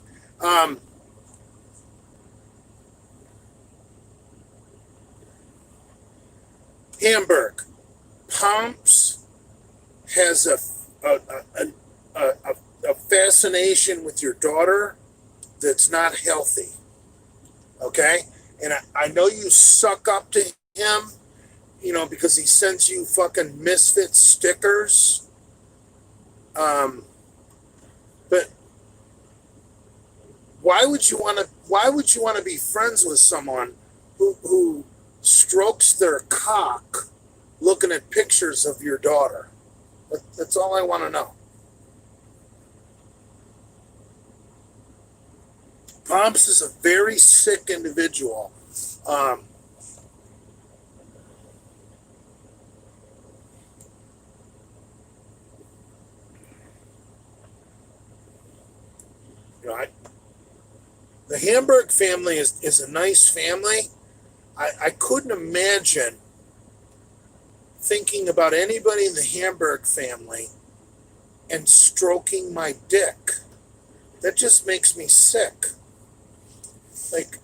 Hamburg, Pomps has a fascination with your daughter that's not healthy. Okay? And I know you suck up to him, because he sends you fucking Misfit stickers. But why would you want to be friends with someone who strokes their cock looking at pictures of your daughter? That's all I want to know. Pomps is a very sick individual. The Hamburg family is a nice family. I couldn't imagine thinking about anybody in the Hamburg family and stroking my dick. That just makes me sick. Like,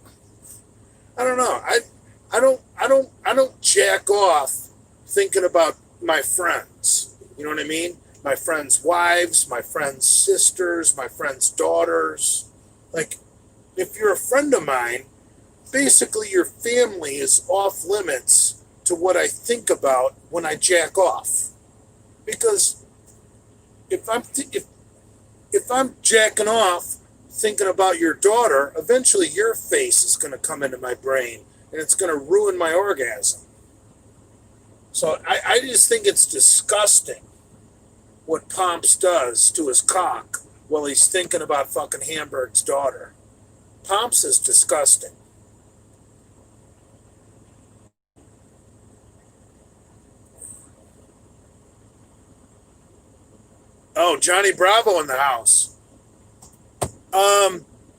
I don't know. I don't jack off thinking about my friends. You know what I mean? My friends' wives, my friends' sisters, my friends' daughters. Like, if you're a friend of mine, basically your family is off limits to what I think about when I jack off. Because if I'm jacking off thinking about your daughter, eventually your face is going to come into my brain and it's going to ruin my orgasm. So I just think it's disgusting what Pomps does to his cock while he's thinking about fucking Hamburg's daughter. Pomps is disgusting. Oh, Johnny Bravo in the house.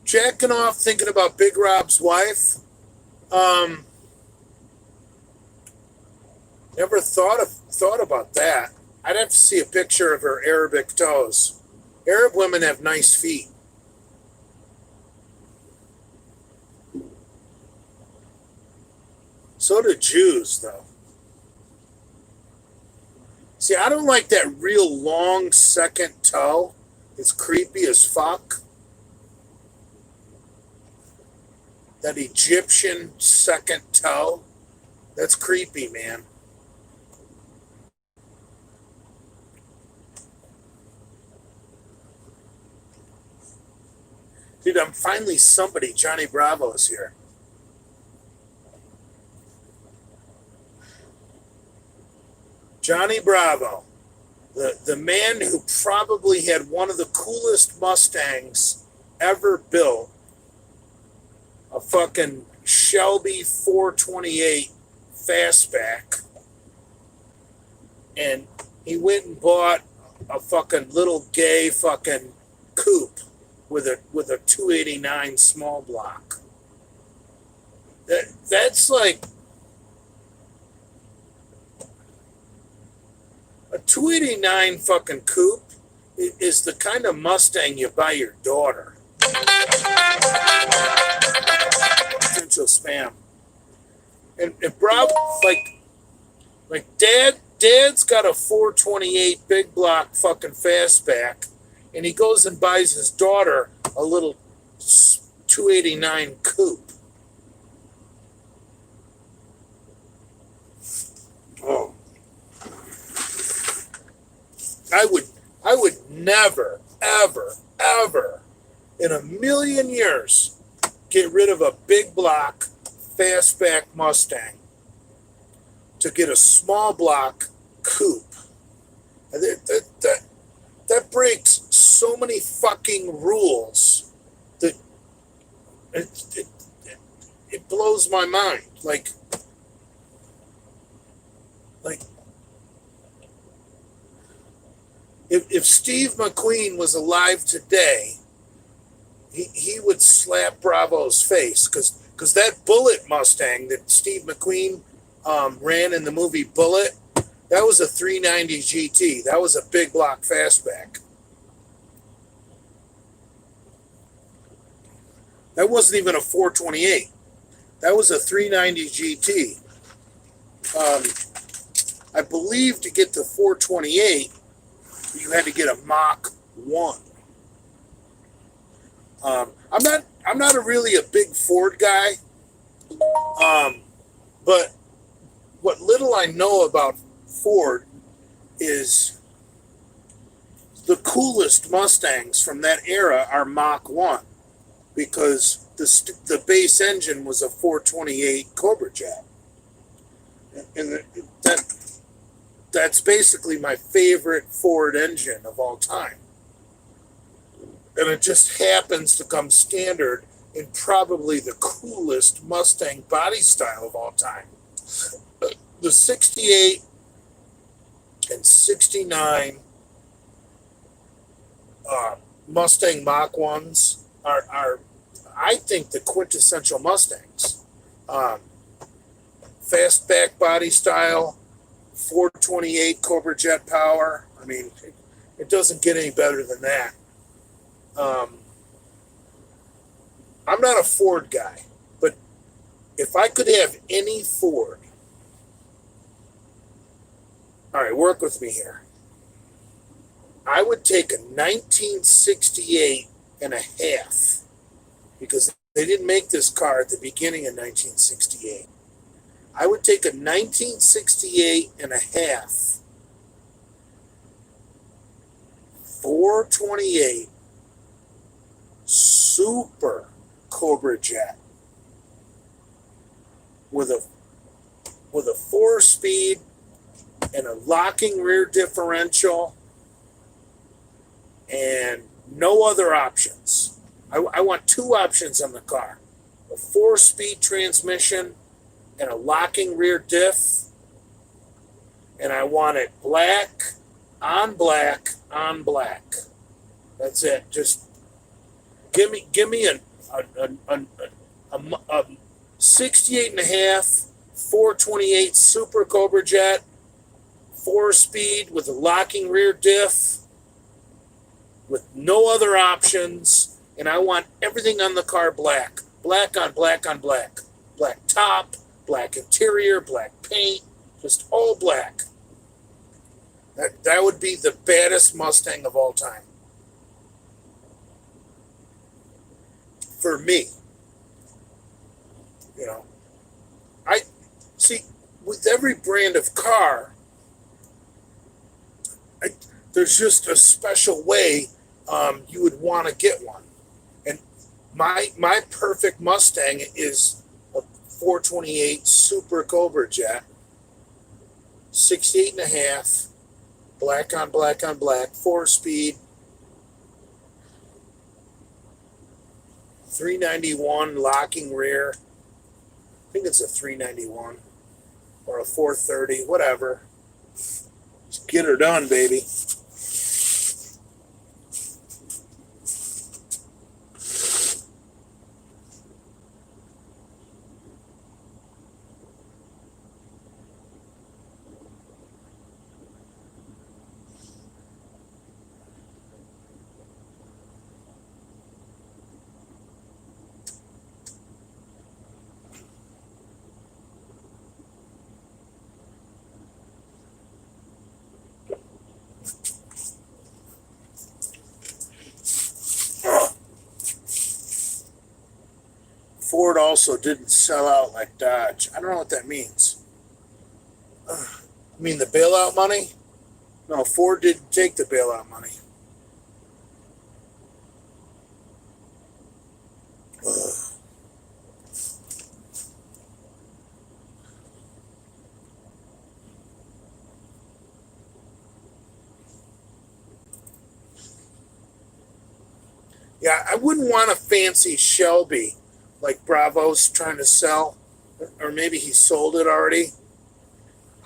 Jacking off thinking about Big Rob's wife. Never thought about that. I'd have to see a picture of her Arabic toes. Arab women have nice feet. So do Jews, though. See, I don't like that real long second toe. It's creepy as fuck. That Egyptian second toe. That's creepy, man. Dude, I'm finally somebody. Johnny Bravo is here. Johnny Bravo, the man who probably had one of the coolest Mustangs ever built, a fucking Shelby 428 fastback, and he went and bought a fucking little gay fucking coupe with a 289 small block. That's like a 289 fucking coupe is the kind of Mustang you buy your daughter. Potential spam. And Bravo, like dad's got a 428 big block fucking fastback, and he goes and buys his daughter a little 289 coupe. Oh. I would never, ever, ever in a million years get rid of a big block fastback Mustang to get a small block coupe. That breaks so many fucking rules that it blows my mind. Like if Steve McQueen was alive today, he would slap Bravo's face because that Bullet Mustang that Steve McQueen ran in the movie Bullet, that was a 390 GT. That was a big block fastback. That wasn't even a 428. That was a 390 GT. I believe to get the 428, you had to get a Mach 1. I'm not really a big Ford guy, but what little I know about Ford is the coolest Mustangs from that era are Mach 1 because the base engine was a 428 Cobra Jet. And that's basically my favorite Ford engine of all time. And it just happens to come standard in probably the coolest Mustang body style of all time. The 68 and 69 Mustang Mach 1s are, I think, the quintessential Mustangs. Fastback body style, 4 428 Cobra Jet power. I mean, it doesn't get any better than that. I'm not a Ford guy, but if I could have any Ford, all right, work with me here. I would take a 1968 and a half, because they didn't make this car at the beginning of 1968. I would take a 1968 and a half, 428 Super Cobra Jet with a 4-speed and a locking rear differential and no other options. I want 2 options on the car: a 4-speed transmission and a locking rear diff, and I want it black on black on black. That's it. Just give me a 68 and a half 428 Super Cobra Jet, 4-speed with a locking rear diff, with no other options, and I want everything on the car black. Black on black on black. Black top, black interior, black paint, just all black. That would be the baddest Mustang of all time. For me. You know, I see, with every brand of car, there's just a special way you would want to get one. And my perfect Mustang is a 428 Super Cobra Jet, 68 and a half, black on black on black, 4-speed, 391 locking rear. I think it's a 391 or a 430, whatever. Just get her done, baby. Ford also didn't sell out like Dodge. I don't know what that means. You mean the bailout money? No, Ford didn't take the bailout money. Yeah, I wouldn't want a fancy Shelby like Bravo's trying to sell, or maybe he sold it already.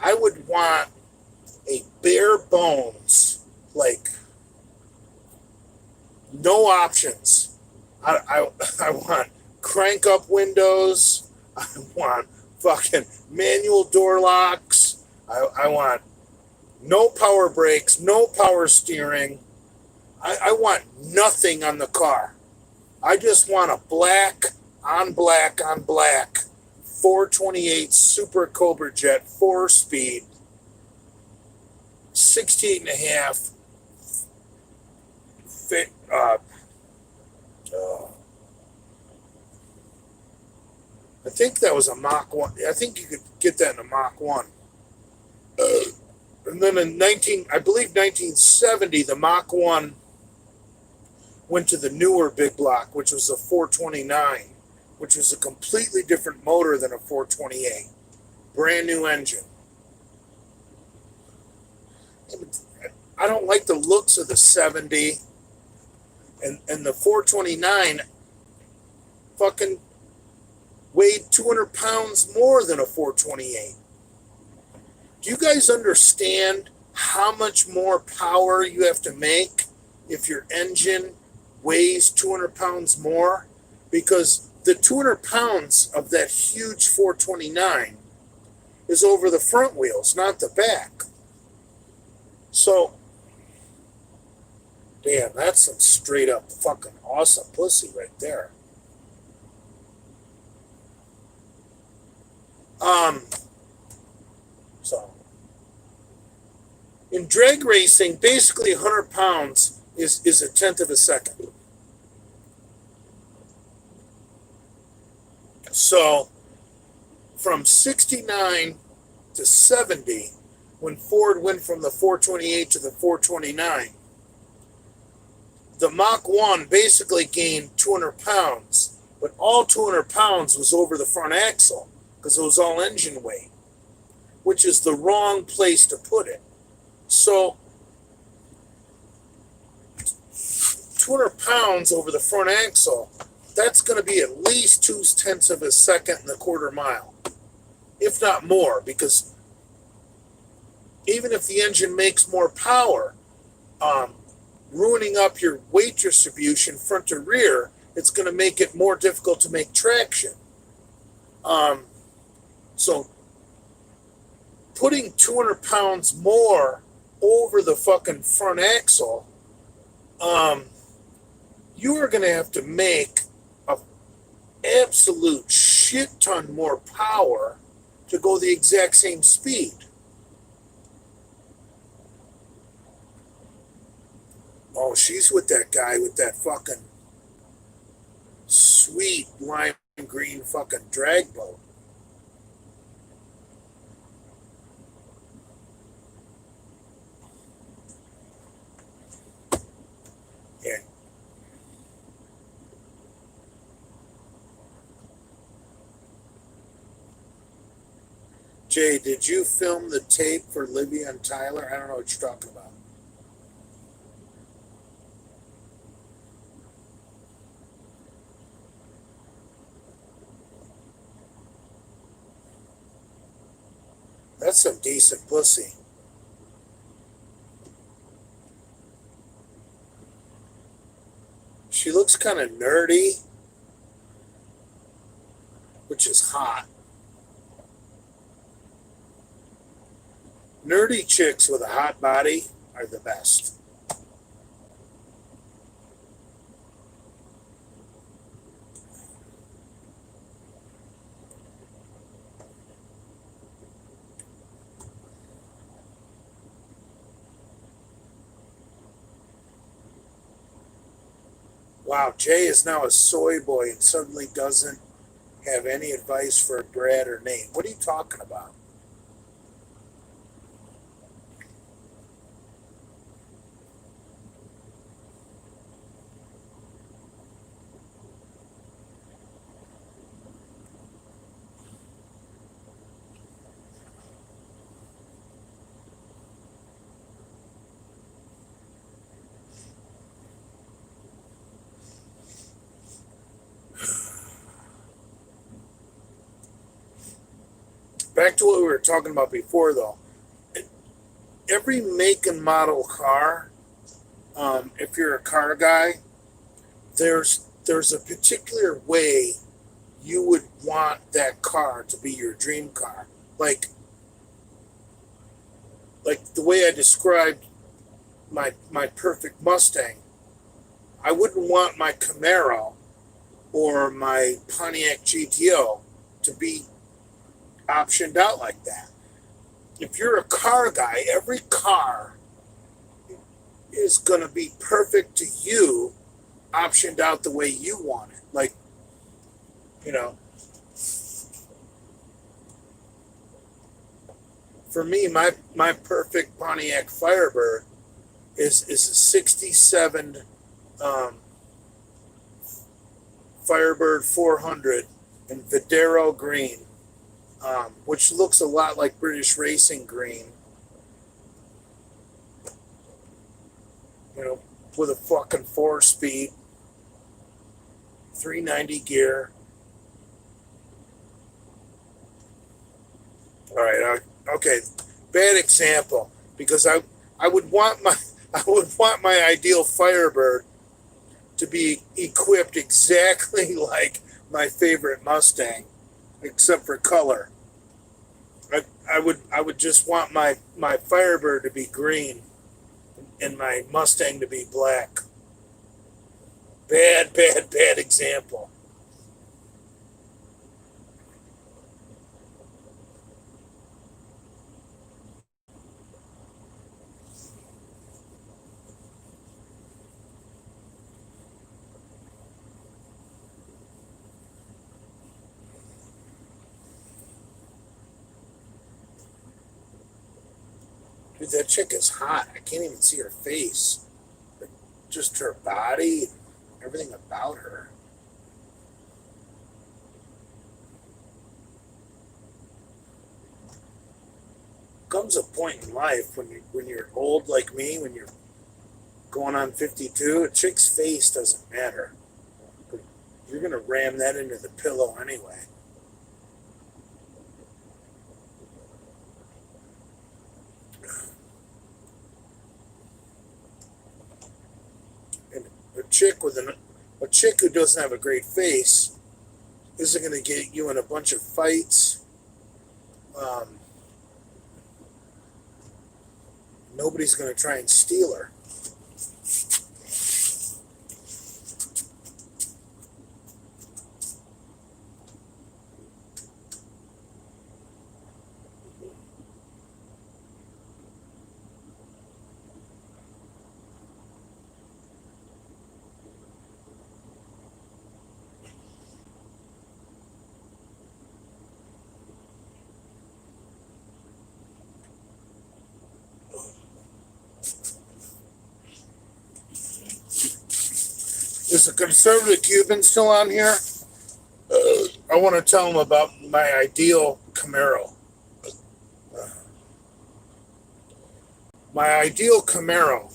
I would want a bare bones, like no options. I want crank up windows. I want fucking manual door locks. I want no power brakes, no power steering. I want nothing on the car. I just want a black on black on black 428 Super Cobra Jet 4-speed, 68 and a half fit. I think that was a Mach 1. I think you could get that in a Mach 1. And then in 1970, the Mach 1 went to the newer big block, which was a 429, which was a completely different motor than a 428. Brand new engine. I don't like the looks of the 70, and the 429 fucking weighed 200 pounds more than a 428. Do you guys understand how much more power you have to make if your engine weighs 200 pounds more? Because the 200 pounds of that huge 429 is over the front wheels, not the back. So, damn, that's some straight up fucking awesome pussy right there. Um, so in drag racing, basically 100 pounds is a tenth of a second. So from 69 to 70, when Ford went from the 428 to the 429, the Mach 1 basically gained 200 pounds, but all 200 pounds was over the front axle because it was all engine weight, which is the wrong place to put it. So 200 pounds over the front axle, that's going to be at least 2/10 of a second in the quarter mile, if not more, because even if the engine makes more power, ruining up your weight distribution front to rear, it's going to make it more difficult to make traction. So putting 200 pounds more over the fucking front axle, you are going to have to make a absolute shit ton more power to go the exact same speed. Oh, she's with that guy with that fucking sweet lime green fucking drag boat. Yeah. Jay, did you film the tape for Libby and Tyler? I don't know what you're talking about. That's some decent pussy. She looks kind of nerdy, which is hot. Nerdy chicks with a hot body are the best. Wow, Jay is now a soy boy and suddenly doesn't have any advice for Brad or Nate. What are you talking about? Back to what we were talking about before, though. Every make and model car, if you're a car guy, there's a particular way you would want that car to be your dream car. Like the way I described my perfect Mustang. I wouldn't want my Camaro or my Pontiac GTO to be optioned out like that. If you're a car guy, every car is going to be perfect to you, optioned out the way you want it. Like, you know, for me, my perfect Pontiac Firebird is a 67 Firebird 400 in Videro green, which looks a lot like British racing green. You know, with a fucking 4-speed, 390 gear. All right, okay, bad example because I would want my ideal Firebird to be equipped exactly like my favorite Mustang, except for color. I would just want my Firebird to be green. and my Mustang to be black. Bad, bad, bad example. Dude, that chick is hot. I can't even see her face. But just her body, everything about her. Comes a point in life when you're old like me, when you're going on 52, a chick's face doesn't matter. But you're gonna ram that into the pillow anyway. And a chick who doesn't have a great face isn't gonna get you in a bunch of fights. Um, Nobody's gonna try and steal her. Is the conservative Cuban still on here? I want to tell him about my ideal Camaro. My ideal Camaro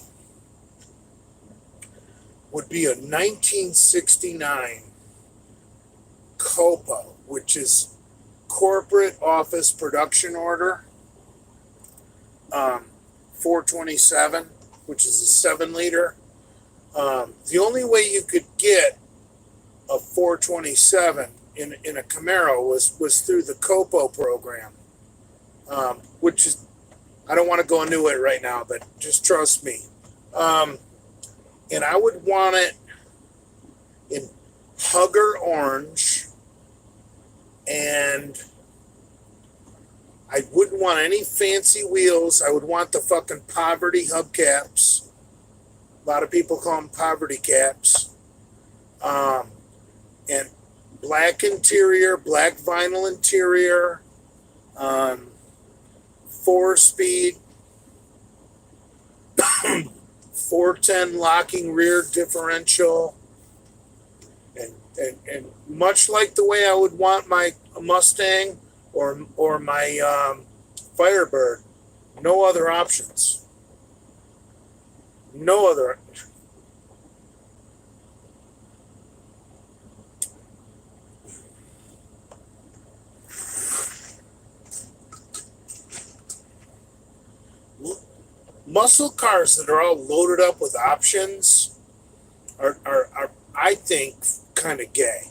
would be a 1969 Copo, which is corporate office production order, 427, which is a 7-liter. The only way you could get a 427 in a Camaro was through the Copo program, which is, I don't want to go into it right now, but just trust me. And I would want it in Hugger Orange, and I wouldn't want any fancy wheels. I would want the fucking poverty hubcaps. A lot of people call them poverty caps. And black interior, black vinyl interior, 4-speed, 410 locking rear differential. And much like the way I would want my Mustang or my Firebird, no other options. No other. Muscle cars that are all loaded up with options are I think, kind of gay.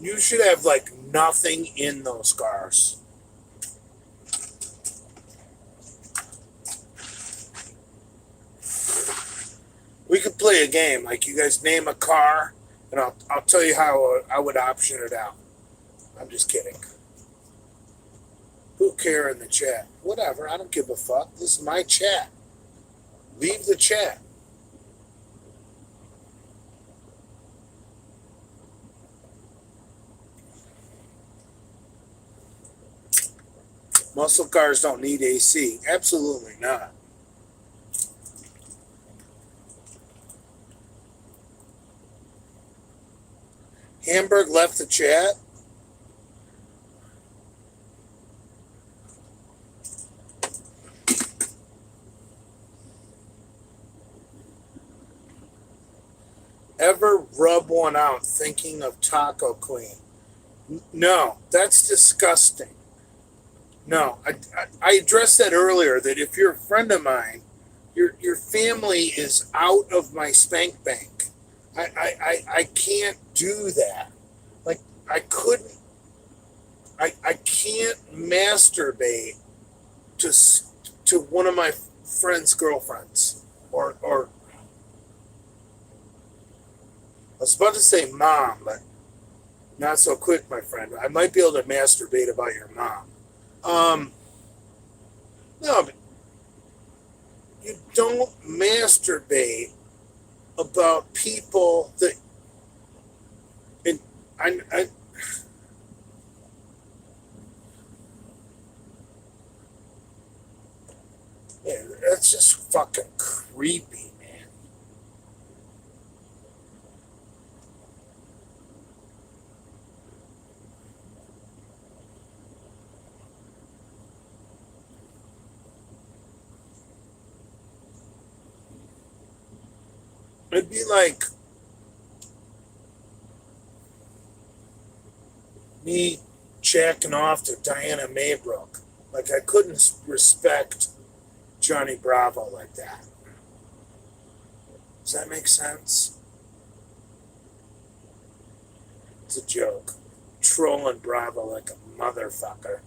You should have like nothing in those cars. We could play a game. Like, you guys name a car, and I'll tell you how I would option it out. I'm just kidding. Who care in the chat? Whatever. I don't give a fuck. This is my chat. Leave the chat. Muscle cars don't need AC. Absolutely not. Hamburg left the chat. Ever rub one out thinking of Taco Queen? No, that's disgusting. No, I addressed that earlier, that if you're a friend of mine, your family is out of my spank bank. I can't do that. Like, I can't masturbate to to one of my friend's girlfriends, or I was about to say mom, but not so quick, my friend. I might be able to masturbate about your mom. No, but you don't masturbate about people that, and I yeah, that's just fucking creepy, man. It'd be like me jacking off to Diana Maybrook. Like I couldn't respect Johnny Bravo like that. Does that make sense? It's a joke. Trolling Bravo like a motherfucker.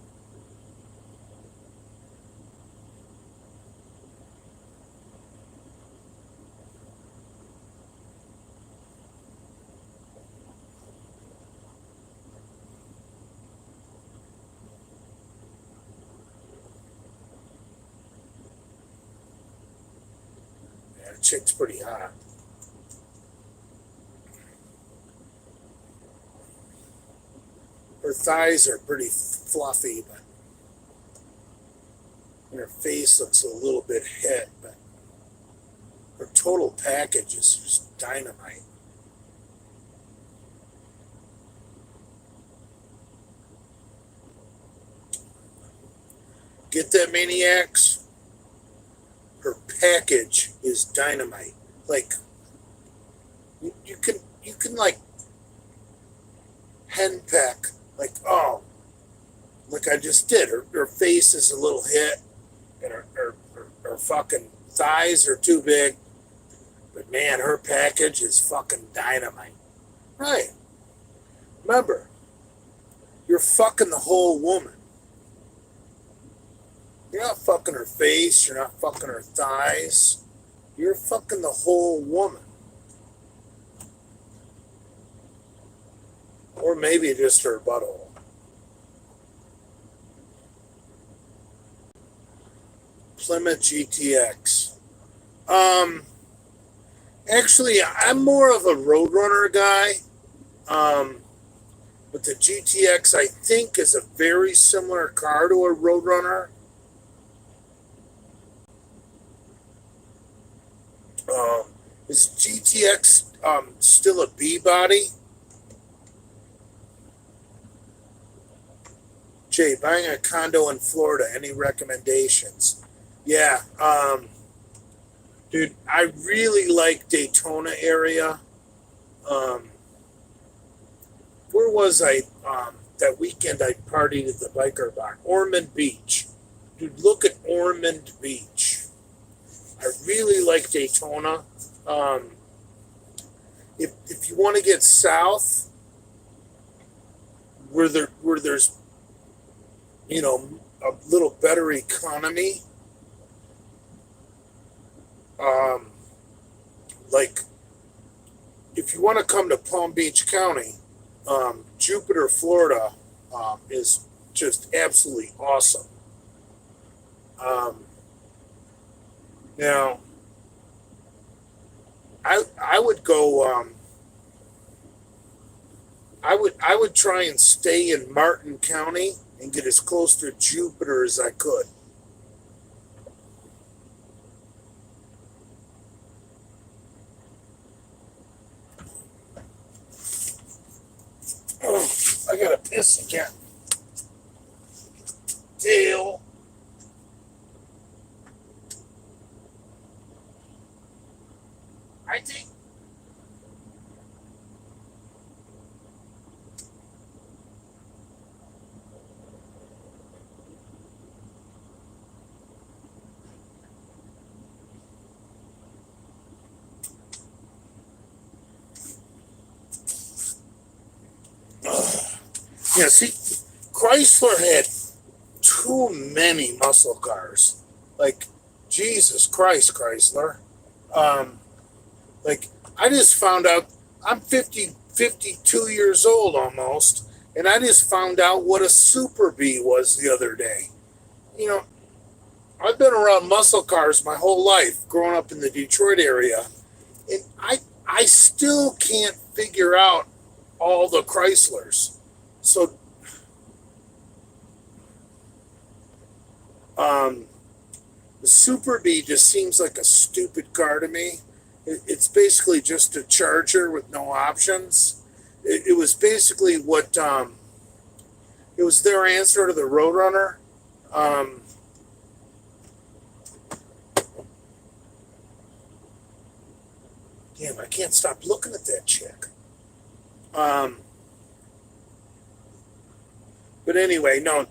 Yeah, the chick's pretty hot. Her thighs are pretty fluffy, but and her face looks a little bit hit, but her total package is just dynamite. Get that, maniacs? Her package is dynamite. Like you can like henpeck, like, oh, like I just did. Her face is a little hit, and her fucking thighs are too big. But man, her package is fucking dynamite. Right. Remember, you're fucking the whole woman. You're not fucking her face. You're not fucking her thighs. You're fucking the whole woman. Or maybe just her butthole. Plymouth GTX. Actually, I'm more of a Roadrunner guy. But the GTX, I think, is a very similar car to a Roadrunner. Is GTX still a B body? Jay, buying a condo in Florida. Any recommendations? Yeah, dude, I really like Daytona area. Um, where was I? That weekend I partied at the biker bar, Ormond Beach. Dude, look at Ormond Beach. I really like Daytona. If you want to get south, where there's a little better economy, like if you want to come to Palm Beach County, Jupiter, Florida, is just absolutely awesome. Now, I would go. I would try and stay in Martin County and get as close to Jupiter as I could. Oh, I gotta piss again. Dale. I think. Yeah, see, Chrysler had too many muscle cars. Like, Jesus Christ, Chrysler. Um, like, I just found out I'm 52 years old almost, and I just found out what a Super Bee was the other day. You know, I've been around muscle cars my whole life, growing up in the Detroit area, and I still can't figure out all the Chryslers. So, um, the Super Bee just seems like a stupid car to me. It's basically just a Charger with no options. It was basically what it was their answer to the Roadrunner. Um, Damn, I can't stop looking at that chick. Um, but anyway, no.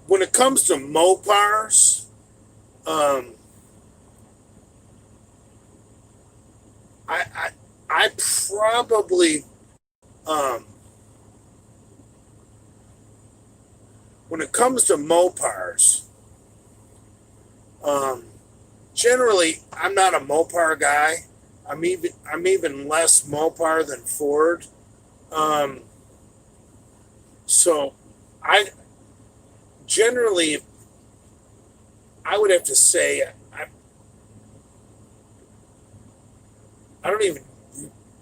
When it comes to Mopars, um, I, I I probably um, when it comes to Mopars, um, generally I'm not a Mopar guy. I'm even less Mopar than Ford. Um, so I generally I would have to say I don't even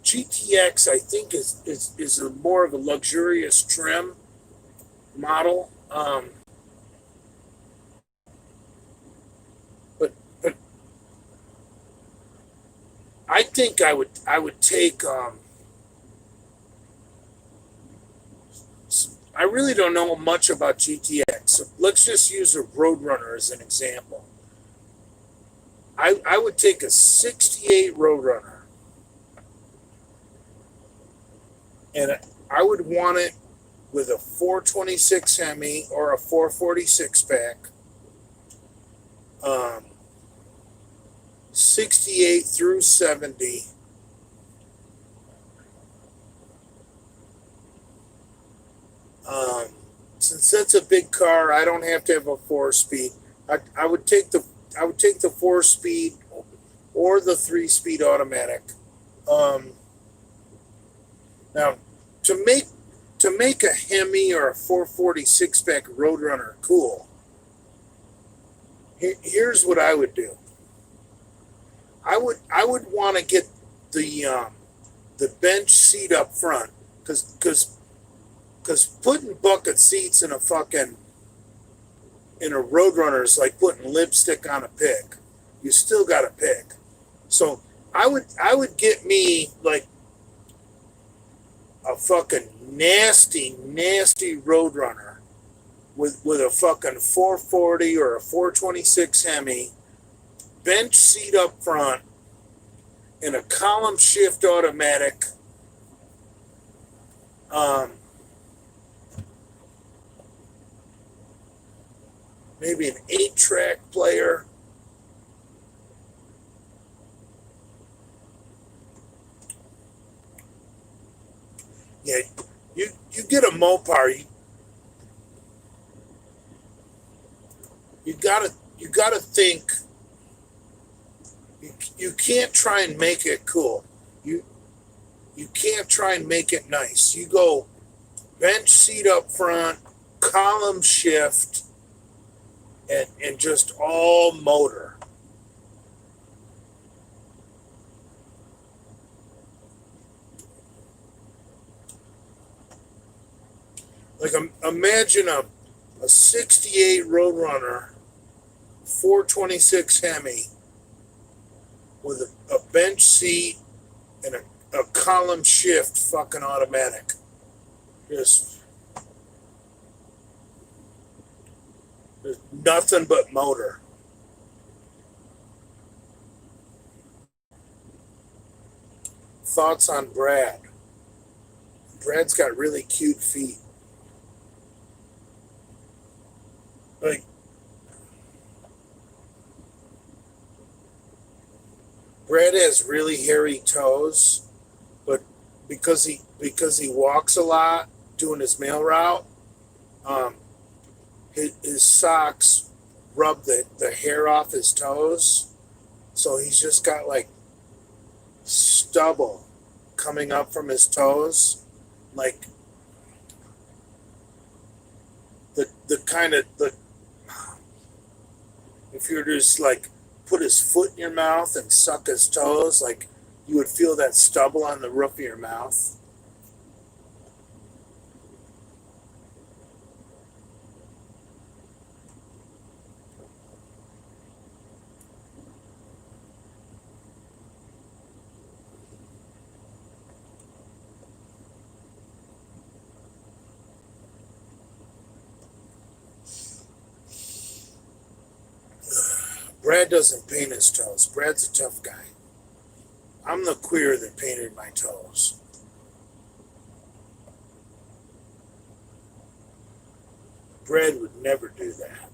GTX I think is a more of a luxurious trim model. But I think I would take I really don't know much about GTX. So let's just use a Roadrunner as an example. I would take a 68 Roadrunner and I would want it with a 426 Hemi or a 446 pack, um, 68 through 70. Um, since that's a big car, I don't have to have a 4 speed. I would take the 4 speed or the 3 speed automatic. Um, Now, to make to make a Hemi or a 446 pack Roadrunner cool, here's what I would do. I would want to get the bench seat up front because putting bucket seats in a Roadrunner is like putting lipstick on a pig. You still got a pig. So I would get me like a fucking nasty Roadrunner with a fucking 440 or a 426 Hemi, bench seat up front, and a column shift automatic. Um, Maybe an 8-track player. Yeah, you get a Mopar. You gotta think. You can't try and make it cool. You you can't try and make it nice. You go bench seat up front, column shift, and just all motor. Like imagine a 68 Roadrunner, 426 Hemi with a bench seat and a column shift fucking automatic. Just there's nothing but motor. Thoughts on Brad? Brad's got really cute feet. Like Brad has really hairy toes, but because he walks a lot doing his mail route, um, his socks rub the hair off his toes. So he's just got like stubble coming up from his toes. Like the kind of the if you were to just like put his foot in your mouth and suck his toes, like you would feel that stubble on the roof of your mouth. Brad doesn't paint his toes. Brad's a tough guy. I'm the queer that painted my toes. Brad would never do that.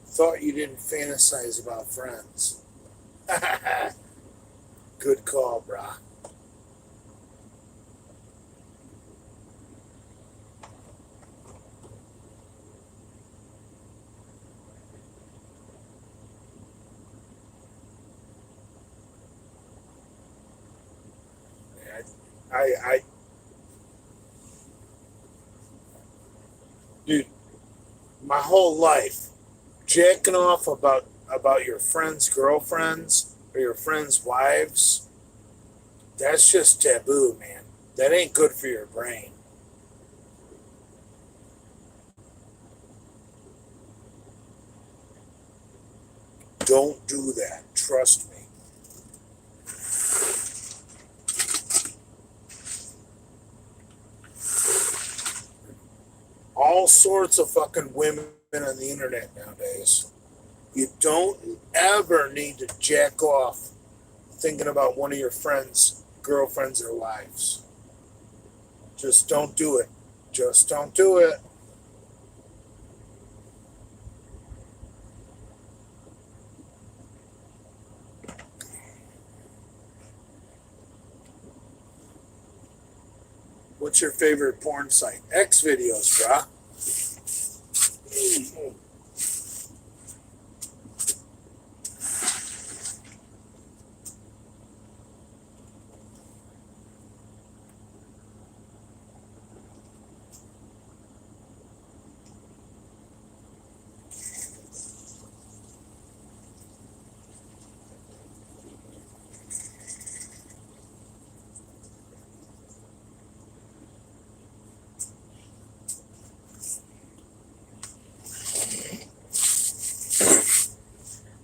Thought you didn't fantasize about friends. Good call, brah. I dude, my whole life, jacking off about your friends' girlfriends or your friends' wives, that's just taboo, man. That ain't good for your brain. Don't do that. Trust me. All sorts of fucking women on the internet nowadays. You don't ever need to jack off thinking about one of your friends' girlfriends or wives. Just don't do it. Just don't do it. What's your favorite porn site? X videos, brah.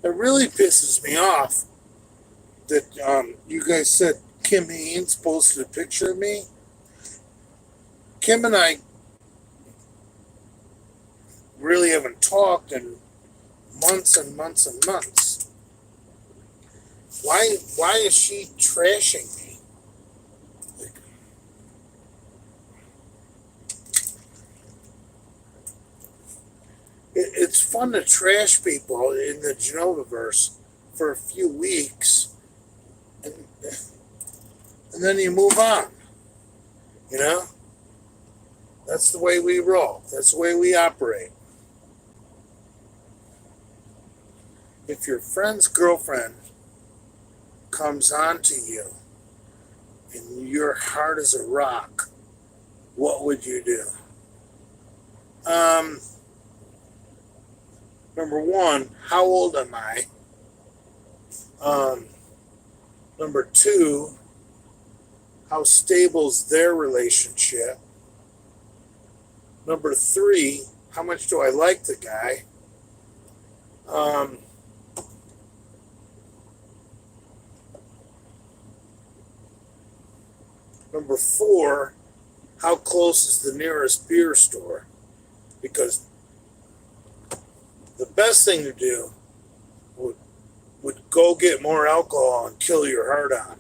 It really pisses me off that you guys said Kim Haynes posted a picture of me. Kim and I really haven't talked in months and months and months. Why is she trashing me? Like, it's fun to trash people in the Genovaverse for a few weeks, and then you move on. You know, that's the way we roll. That's the way we operate. If your friend's girlfriend comes on to you and you're hard as a rock, what would you do? Number one, how old am I? Number two, how stable's their relationship? Number three, how much do I like the guy? Number four, how close is the nearest beer store? Because the best thing to do would go get more alcohol and kill your heart on.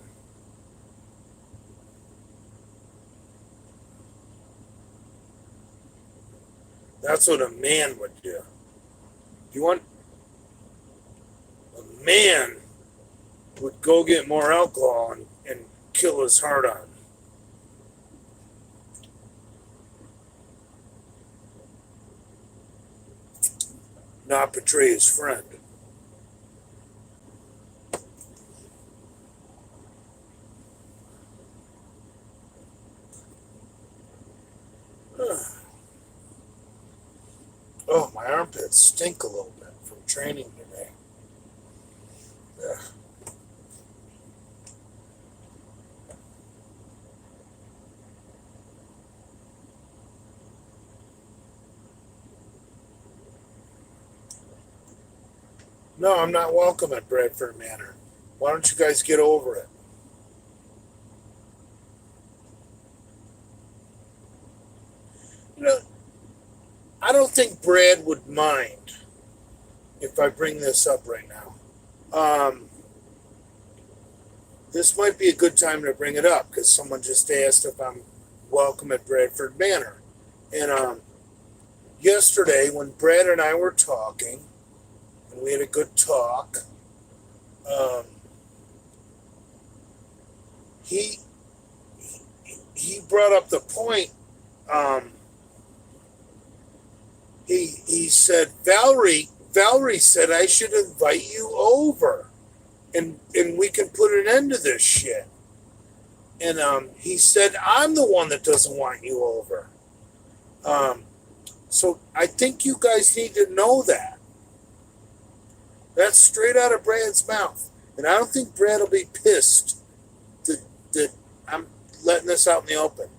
That's what a man would do. You want a man would go get more alcohol and kill his heart on. Not betray his friend. Oh, my armpits stink a little bit from training today. Ugh. No, I'm not welcome at Bradford Manor. Why don't you guys get over it? You know, I don't think Brad would mind if I bring this up right now. This might be a good time to bring it up because someone just asked if I'm welcome at Bradford Manor. And yesterday, when Brad and I were talking, and we had a good talk, he brought up the point. He said, Valerie said I should invite you over and we can put an end to this shit. And he said, I'm the one that doesn't want you over. So I think you guys need to know that. That's straight out of Brad's mouth. And I don't think Brad will be pissed that I'm letting this out in the open.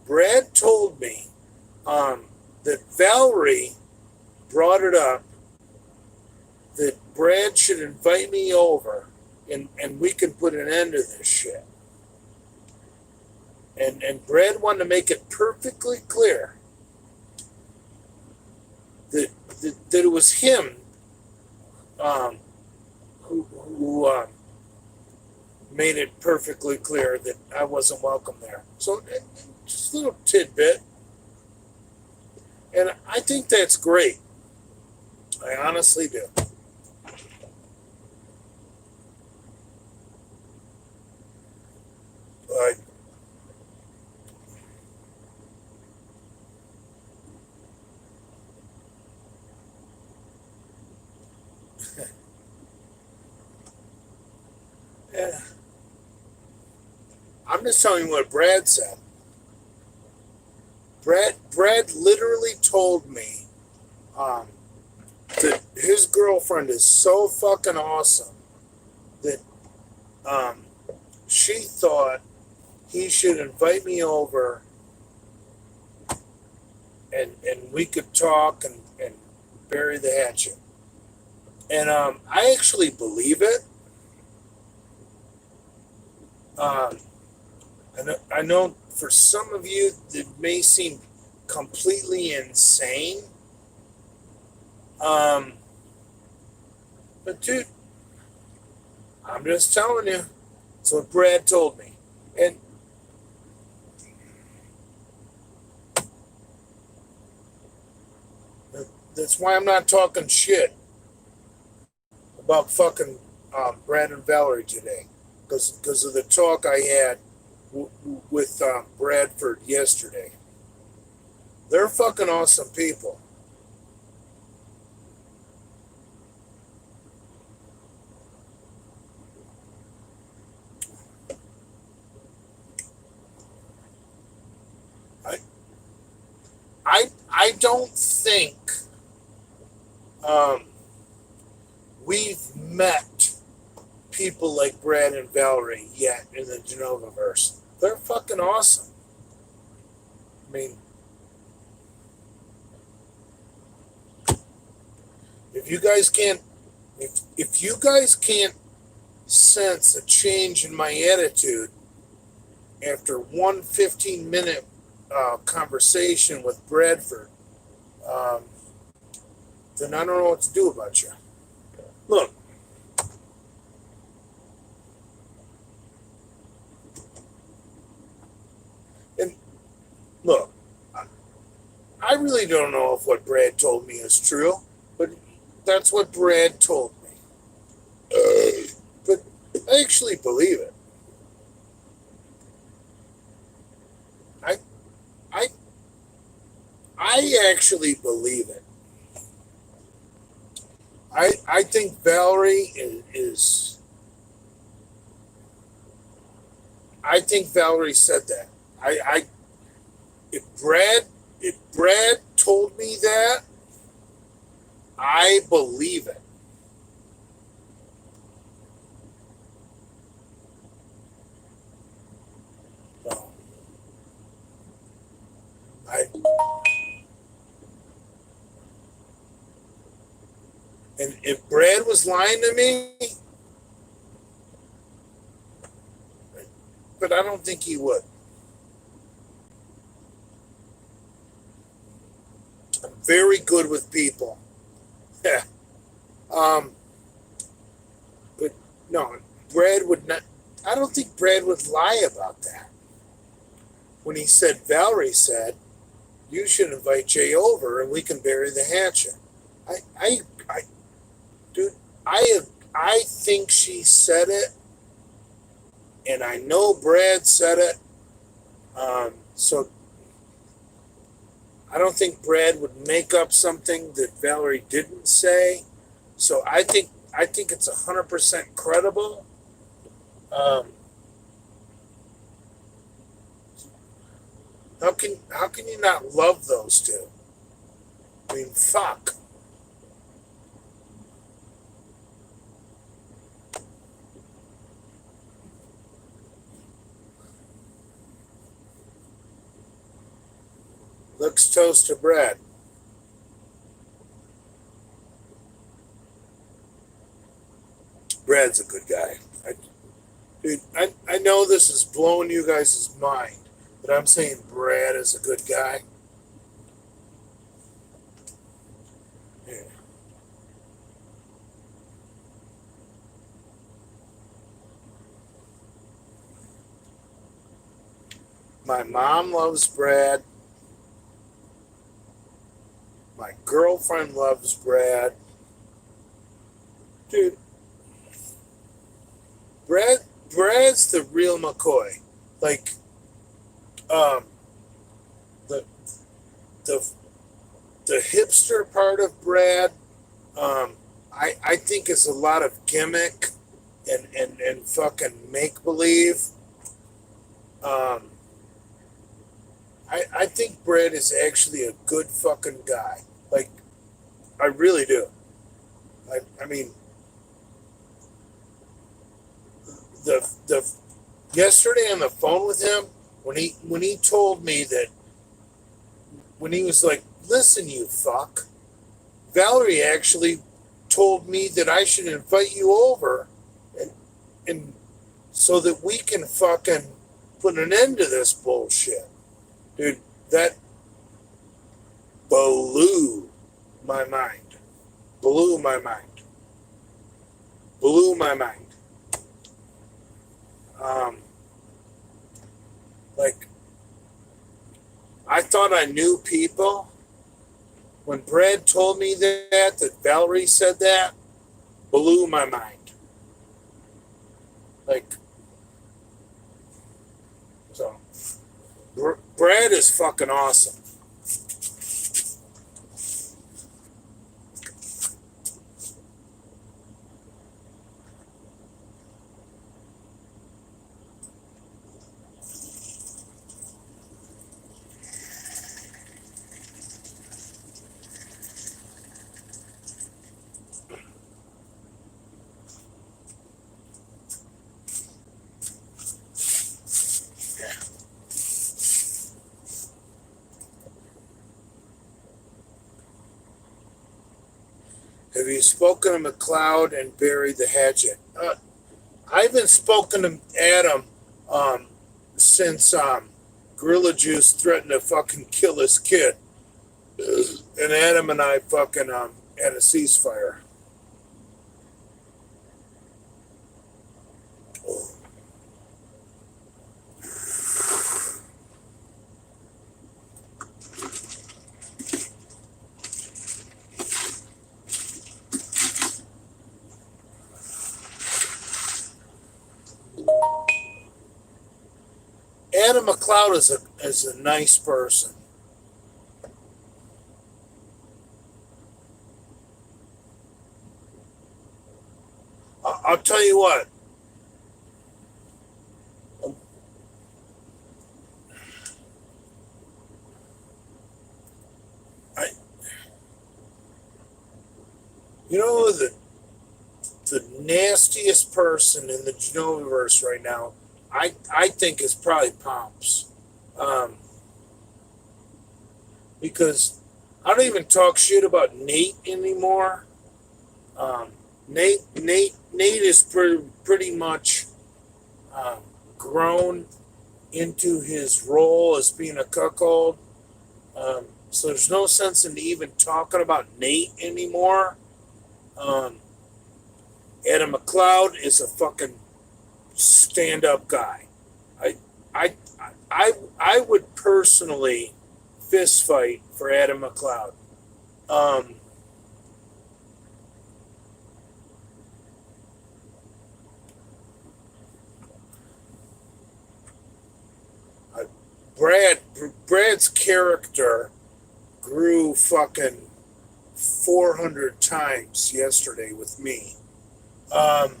Brad told me that Valerie brought it up that Brad should invite me over and we can put an end to this shit. And Brad wanted to make it perfectly clear that it was him who made it perfectly clear that I wasn't welcome there. So just a little tidbit. And I think that's great. I honestly do. But yeah. I'm just telling you what Brad said. Brad literally told me that his girlfriend is so fucking awesome that she thought he should invite me over and we could talk and bury the hatchet. And I actually believe it. I know for some of you it may seem completely insane. But dude, I'm just telling you. That's what Brad told me. And that's why I'm not talking shit about fucking Brad and Valerie today. Because of the talk I had with Bradford yesterday. They're fucking awesome people. I don't think we've met people like Brad and Valerie yet in the Genovaverse. They're fucking awesome. I mean, if you guys can't sense a change in my attitude after one 15-minute conversation with Bradford, then I don't know what to do about you. Look, Look, I really don't know if what Brad told me is true, but that's what Brad told me. But I actually believe it. I, I, I actually believe it. I think Valerie is. I think Valerie said that. I if Brad told me that, I believe it. So, I and if Brad was lying to me, but I don't think he would. I'm very good with people. Yeah. Um, but no, Brad would not. I don't think Brad would lie about that. When he said, Valerie said, you should invite Jay over and we can bury the hatchet. I, I, I dude, I, I think she said it, and I know Brad said it. So I don't think Brad would make up something that Valerie didn't say. So I think it's 100% credible. Um, how can you not love those two? I mean, fuck. Let's toast to Brad. Brad's a good guy. Dude, I know this is blowing you guys' mind, but I'm saying Brad is a good guy. Yeah. My mom loves Brad. My girlfriend loves Brad. Dude, Brad Brad's the real McCoy. Like, um, the the the hipster part of Brad, I think is a lot of gimmick and fucking make believe. Um, I think Brad is actually a good fucking guy. Like, I really do. I mean, the yesterday on the phone with him when he told me that when he was like, "Listen, you fuck," Valerie actually told me that I should invite you over, and and so that we can fucking put an end to this bullshit, dude. That blew my mind. Blew my mind. Blew my mind. Um, like I thought I knew people. When Brad told me that Valerie said that, blew my mind. Like, so, Brad is fucking awesome. Have you spoken to McLeod and buried the hatchet? I haven't spoken to Adam since Gorilla Juice threatened to fucking kill his kid. And Adam and I fucking had a ceasefire. Adam McLeod is a nice person. I'll tell you what. I, you know, the nastiest person in the Genoviverse right now, I think is probably Pomps, because I don't even talk shit about Nate anymore. Nate is pretty much grown into his role as being a cuckold. So there's no sense in even talking about Nate anymore. Adam McLeod is a fucking stand-up guy. I, I, I would personally fist fight for Adam McLeod. Um, Brad's character grew fucking 400 times yesterday with me. Um,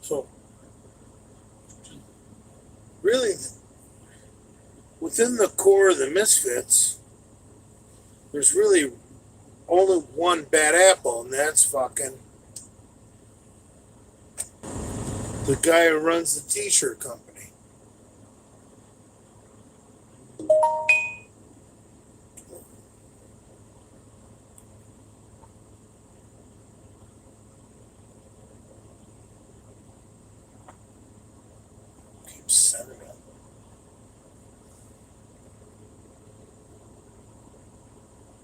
so really, within the core of the Misfits, there's really only one bad apple, and that's fucking the guy who runs the t-shirt company. Keep sending it.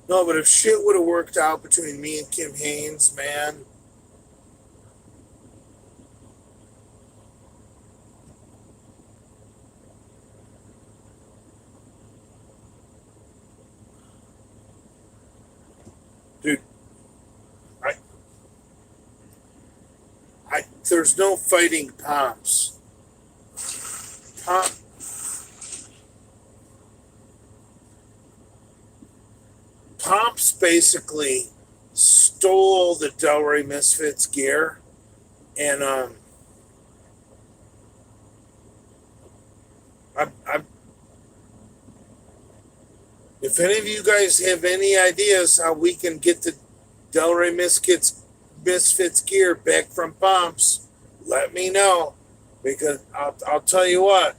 No, but if shit would have worked out between me and Kim Haynes, man. Dude, I there's no fighting Pomps. Pomps basically stole the Delray Misfits gear, and I'm if any of you guys have any ideas how we can get the Delray Misfits gear back from Pomps, let me know, because I'll tell you what,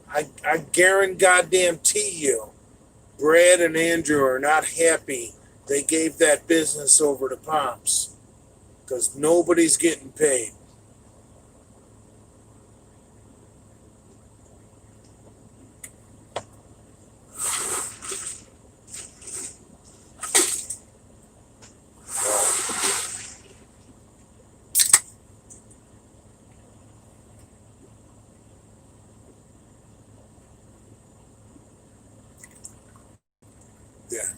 I guarantee you, Brad and Andrew are not happy they gave that business over to Pomps, because nobody's getting paid. Yeah,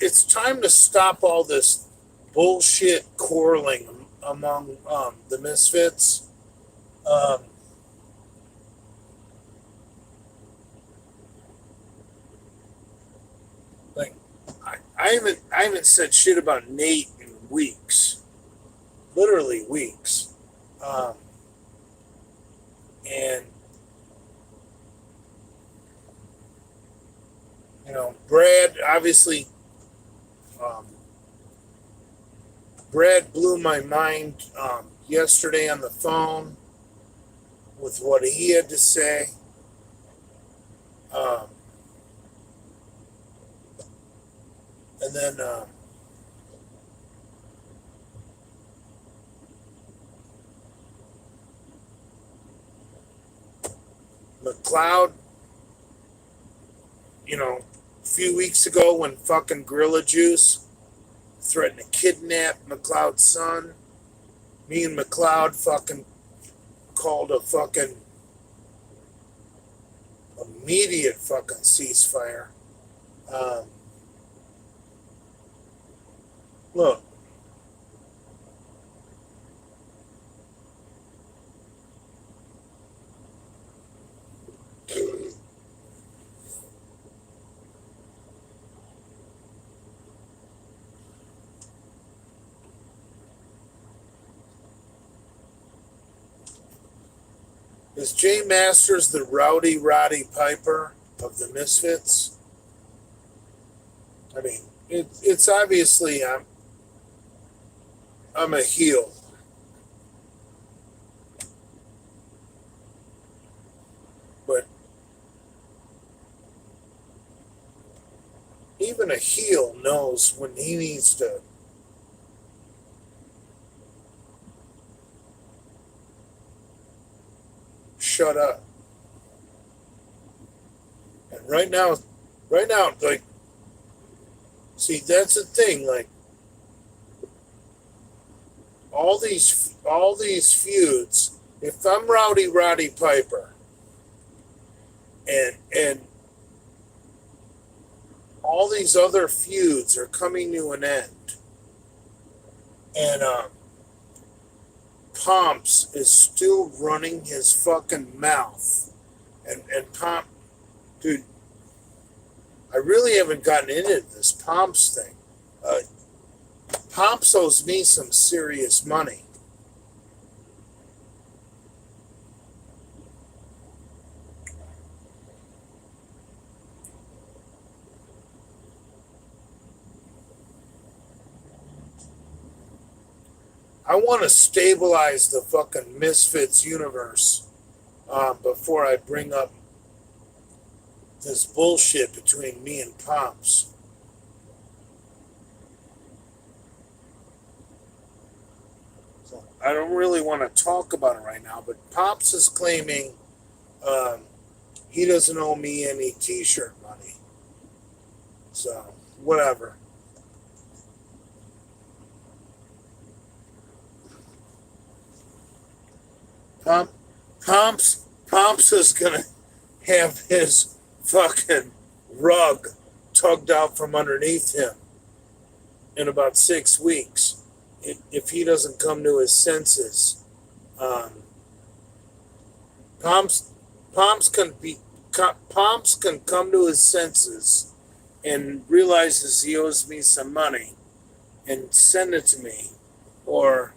it's time to stop all this bullshit quarreling among the Misfits. Um, like I haven't said shit about Nate in weeks, literally weeks, um, and you know Brad obviously. Um, Brad blew my mind yesterday on the phone with what he had to say. Um, and then McLeod, you know, A few weeks ago when fucking Gorilla Juice threatened to kidnap McLeod's son. Me and McLeod fucking called a fucking immediate fucking ceasefire. Um, look, is Jay Masters the rowdy Roddy Piper of the Misfits? I mean, it's obviously I'm a heel, but even a heel knows when he needs to shut up. And right now, like, see, that's the thing. Like, all these feuds. If I'm Rowdy Roddy Piper, and all these other feuds are coming to an end, and Pomps is still running his fucking mouth, and dude, I really haven't gotten into this Pomps thing. Pomps owes me some serious money. I want to stabilize the fucking Misfits universe before I bring up this bullshit between me and Pomps. So I don't really want to talk about it right now, but Pomps is claiming he doesn't owe me any t-shirt money. So, whatever. Pomps is gonna have his fucking rug tugged out from underneath him in about 6 weeks if he doesn't come to his senses. Pomps Pomps can come to his senses and realizes he owes me some money and send it to me, or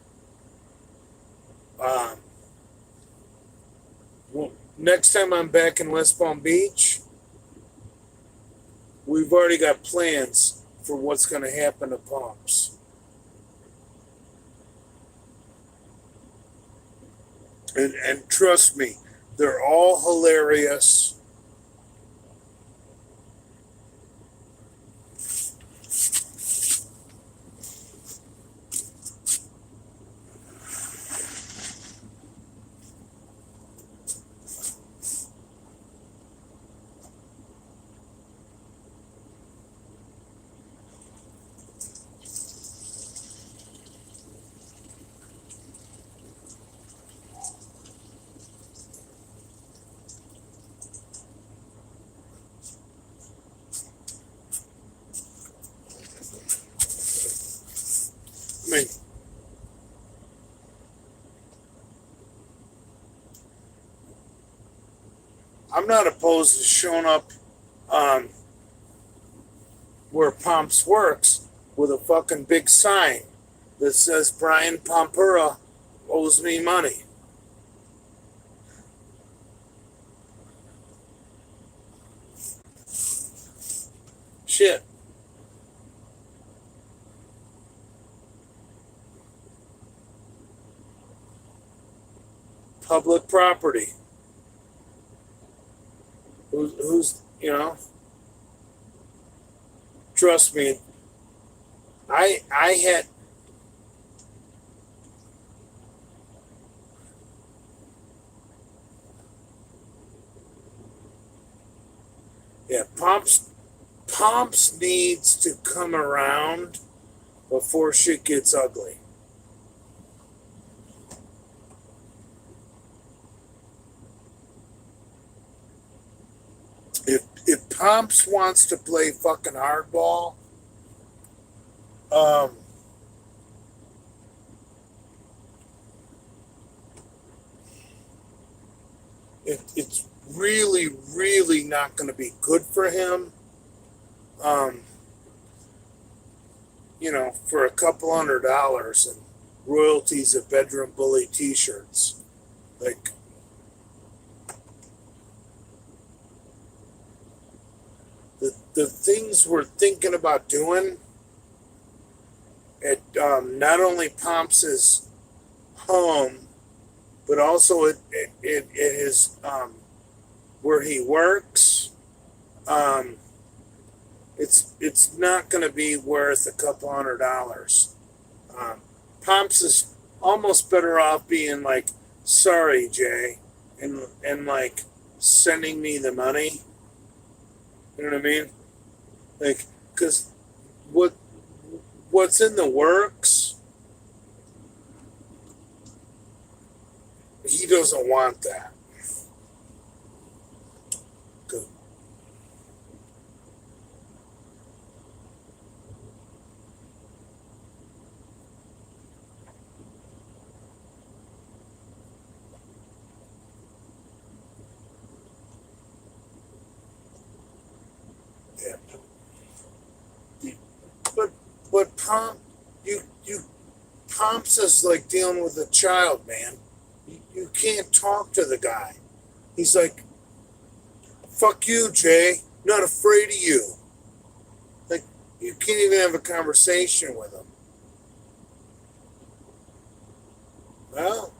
um, well, next time I'm back in West Palm Beach, we've already got plans for what's going to happen to Pomps. And trust me, they're all hilarious. I mean, I'm not opposed to showing up where Pomps works with a fucking big sign that says Brian Pompera owes me money. Shit. Public property. Who's trust me, I had yeah, Pomps needs to come around before shit gets ugly. If Pomps wants to play fucking hardball, um, it's really, really not going to be good for him. For a couple $100 and royalties of Bedroom Bully t-shirts. Like, the things we're thinking about doing at not only Pomps' home, but also at his where he works. It's not going to be worth a couple $100. Pomps is almost better off being like, sorry, Jay, and like sending me the money. You know what I mean? Like, because what's in the works, he doesn't want that. Good. Yeah. But Pomps is like dealing with a child, man. You can't talk to the guy. He's like, fuck you, Jay. Not afraid of you. Like, you can't even have a conversation with him. Well,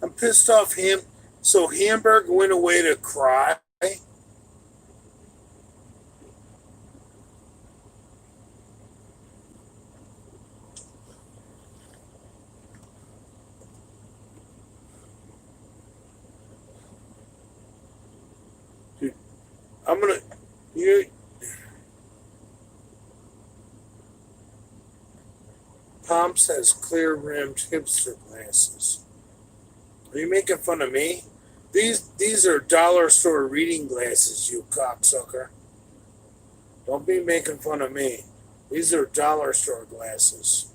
I'm pissed off him. So Hamburg went away to cry. Dude, I'm gonna you Pomps has clear rimmed hipster glasses. Are you making fun of me? These are dollar store reading glasses, you cocksucker. Don't be making fun of me. These are dollar store glasses.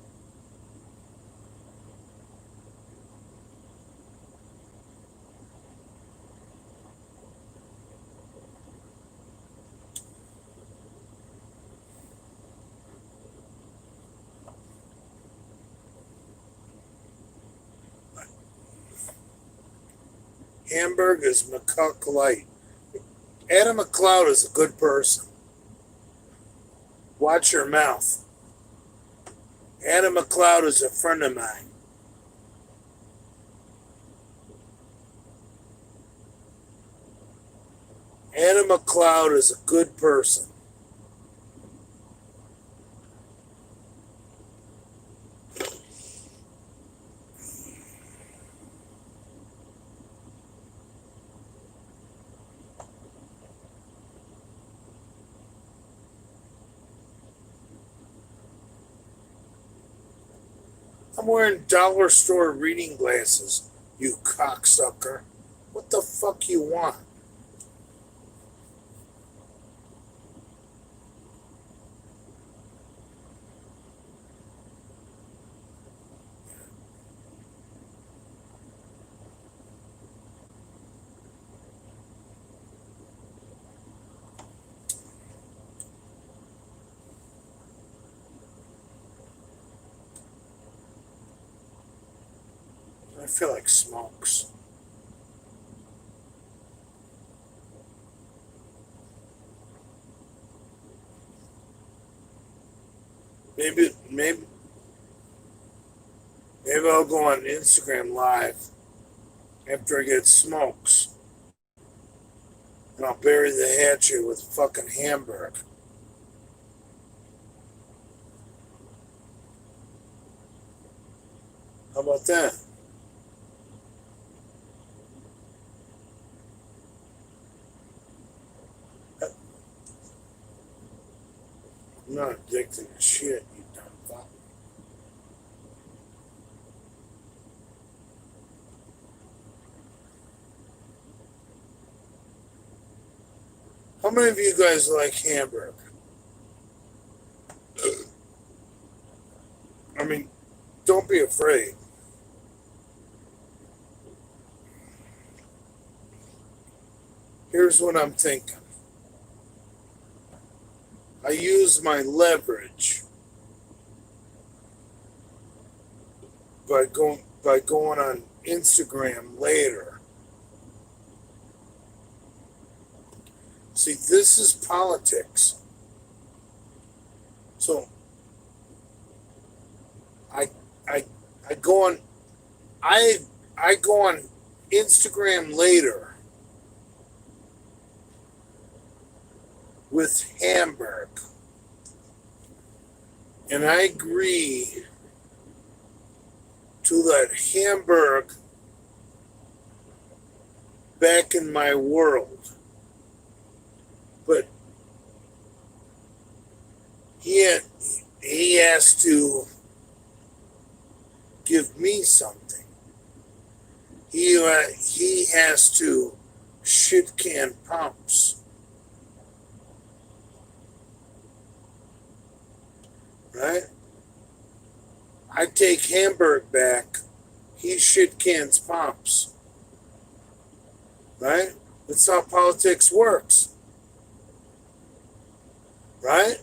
Hamburg is McCuck Light. Adam McLeod is a good person. Watch your mouth. Adam McLeod is a friend of mine. Adam McLeod is a good person. I'm wearing dollar store reading glasses, you cocksucker. What the fuck you want? I feel like smokes. Maybe I'll go on Instagram Live after I get smokes. And I'll bury the hatchet with fucking Hamburg. How about that? I'm not addicted to shit, you dumb fuck. How many of you guys like hamburger? I mean, don't be afraid. Here's what I'm thinking. I use my leverage by going on Instagram later. See, this is politics. So I I I go on I go on Instagram later with Hamburg, and I agree to let Hamburg back in my world. But he has to give me something. He has to shit can pumps, right? I take Hamburg back. He shit cans pumps, right? That's how politics works, right?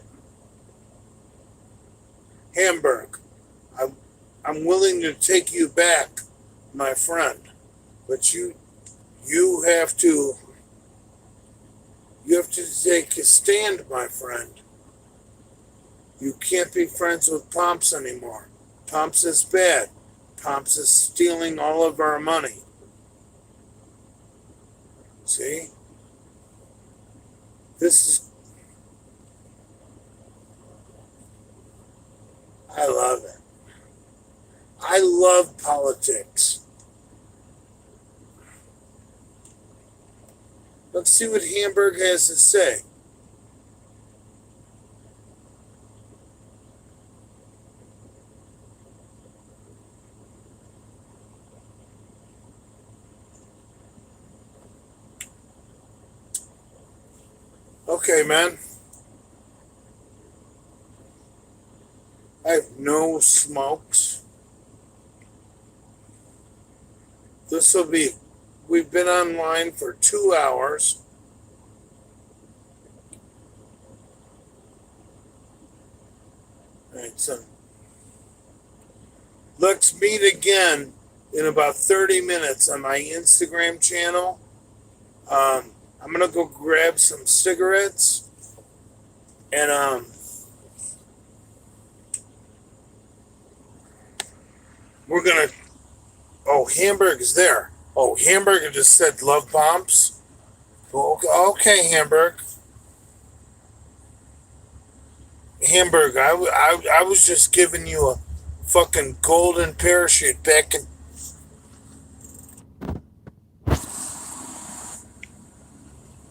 Hamburg, I'm willing to take you back, my friend, but you have to take a stand, my friend. You can't be friends with Pomps anymore. Pomps is bad. Pomps is stealing all of our money. See? This is... I love it. I love politics. Let's see what Hamburg has to say. Okay, man. I have no smokes. We've been online for 2 hours. All right, so let's meet again in about 30 minutes on my Instagram channel. I'm going to go grab some cigarettes and we're going to... Oh, Hamburg is there. Oh, Hamburger just said love bombs. Okay, Hamburg. Hamburg, I was just giving you a fucking golden parachute back in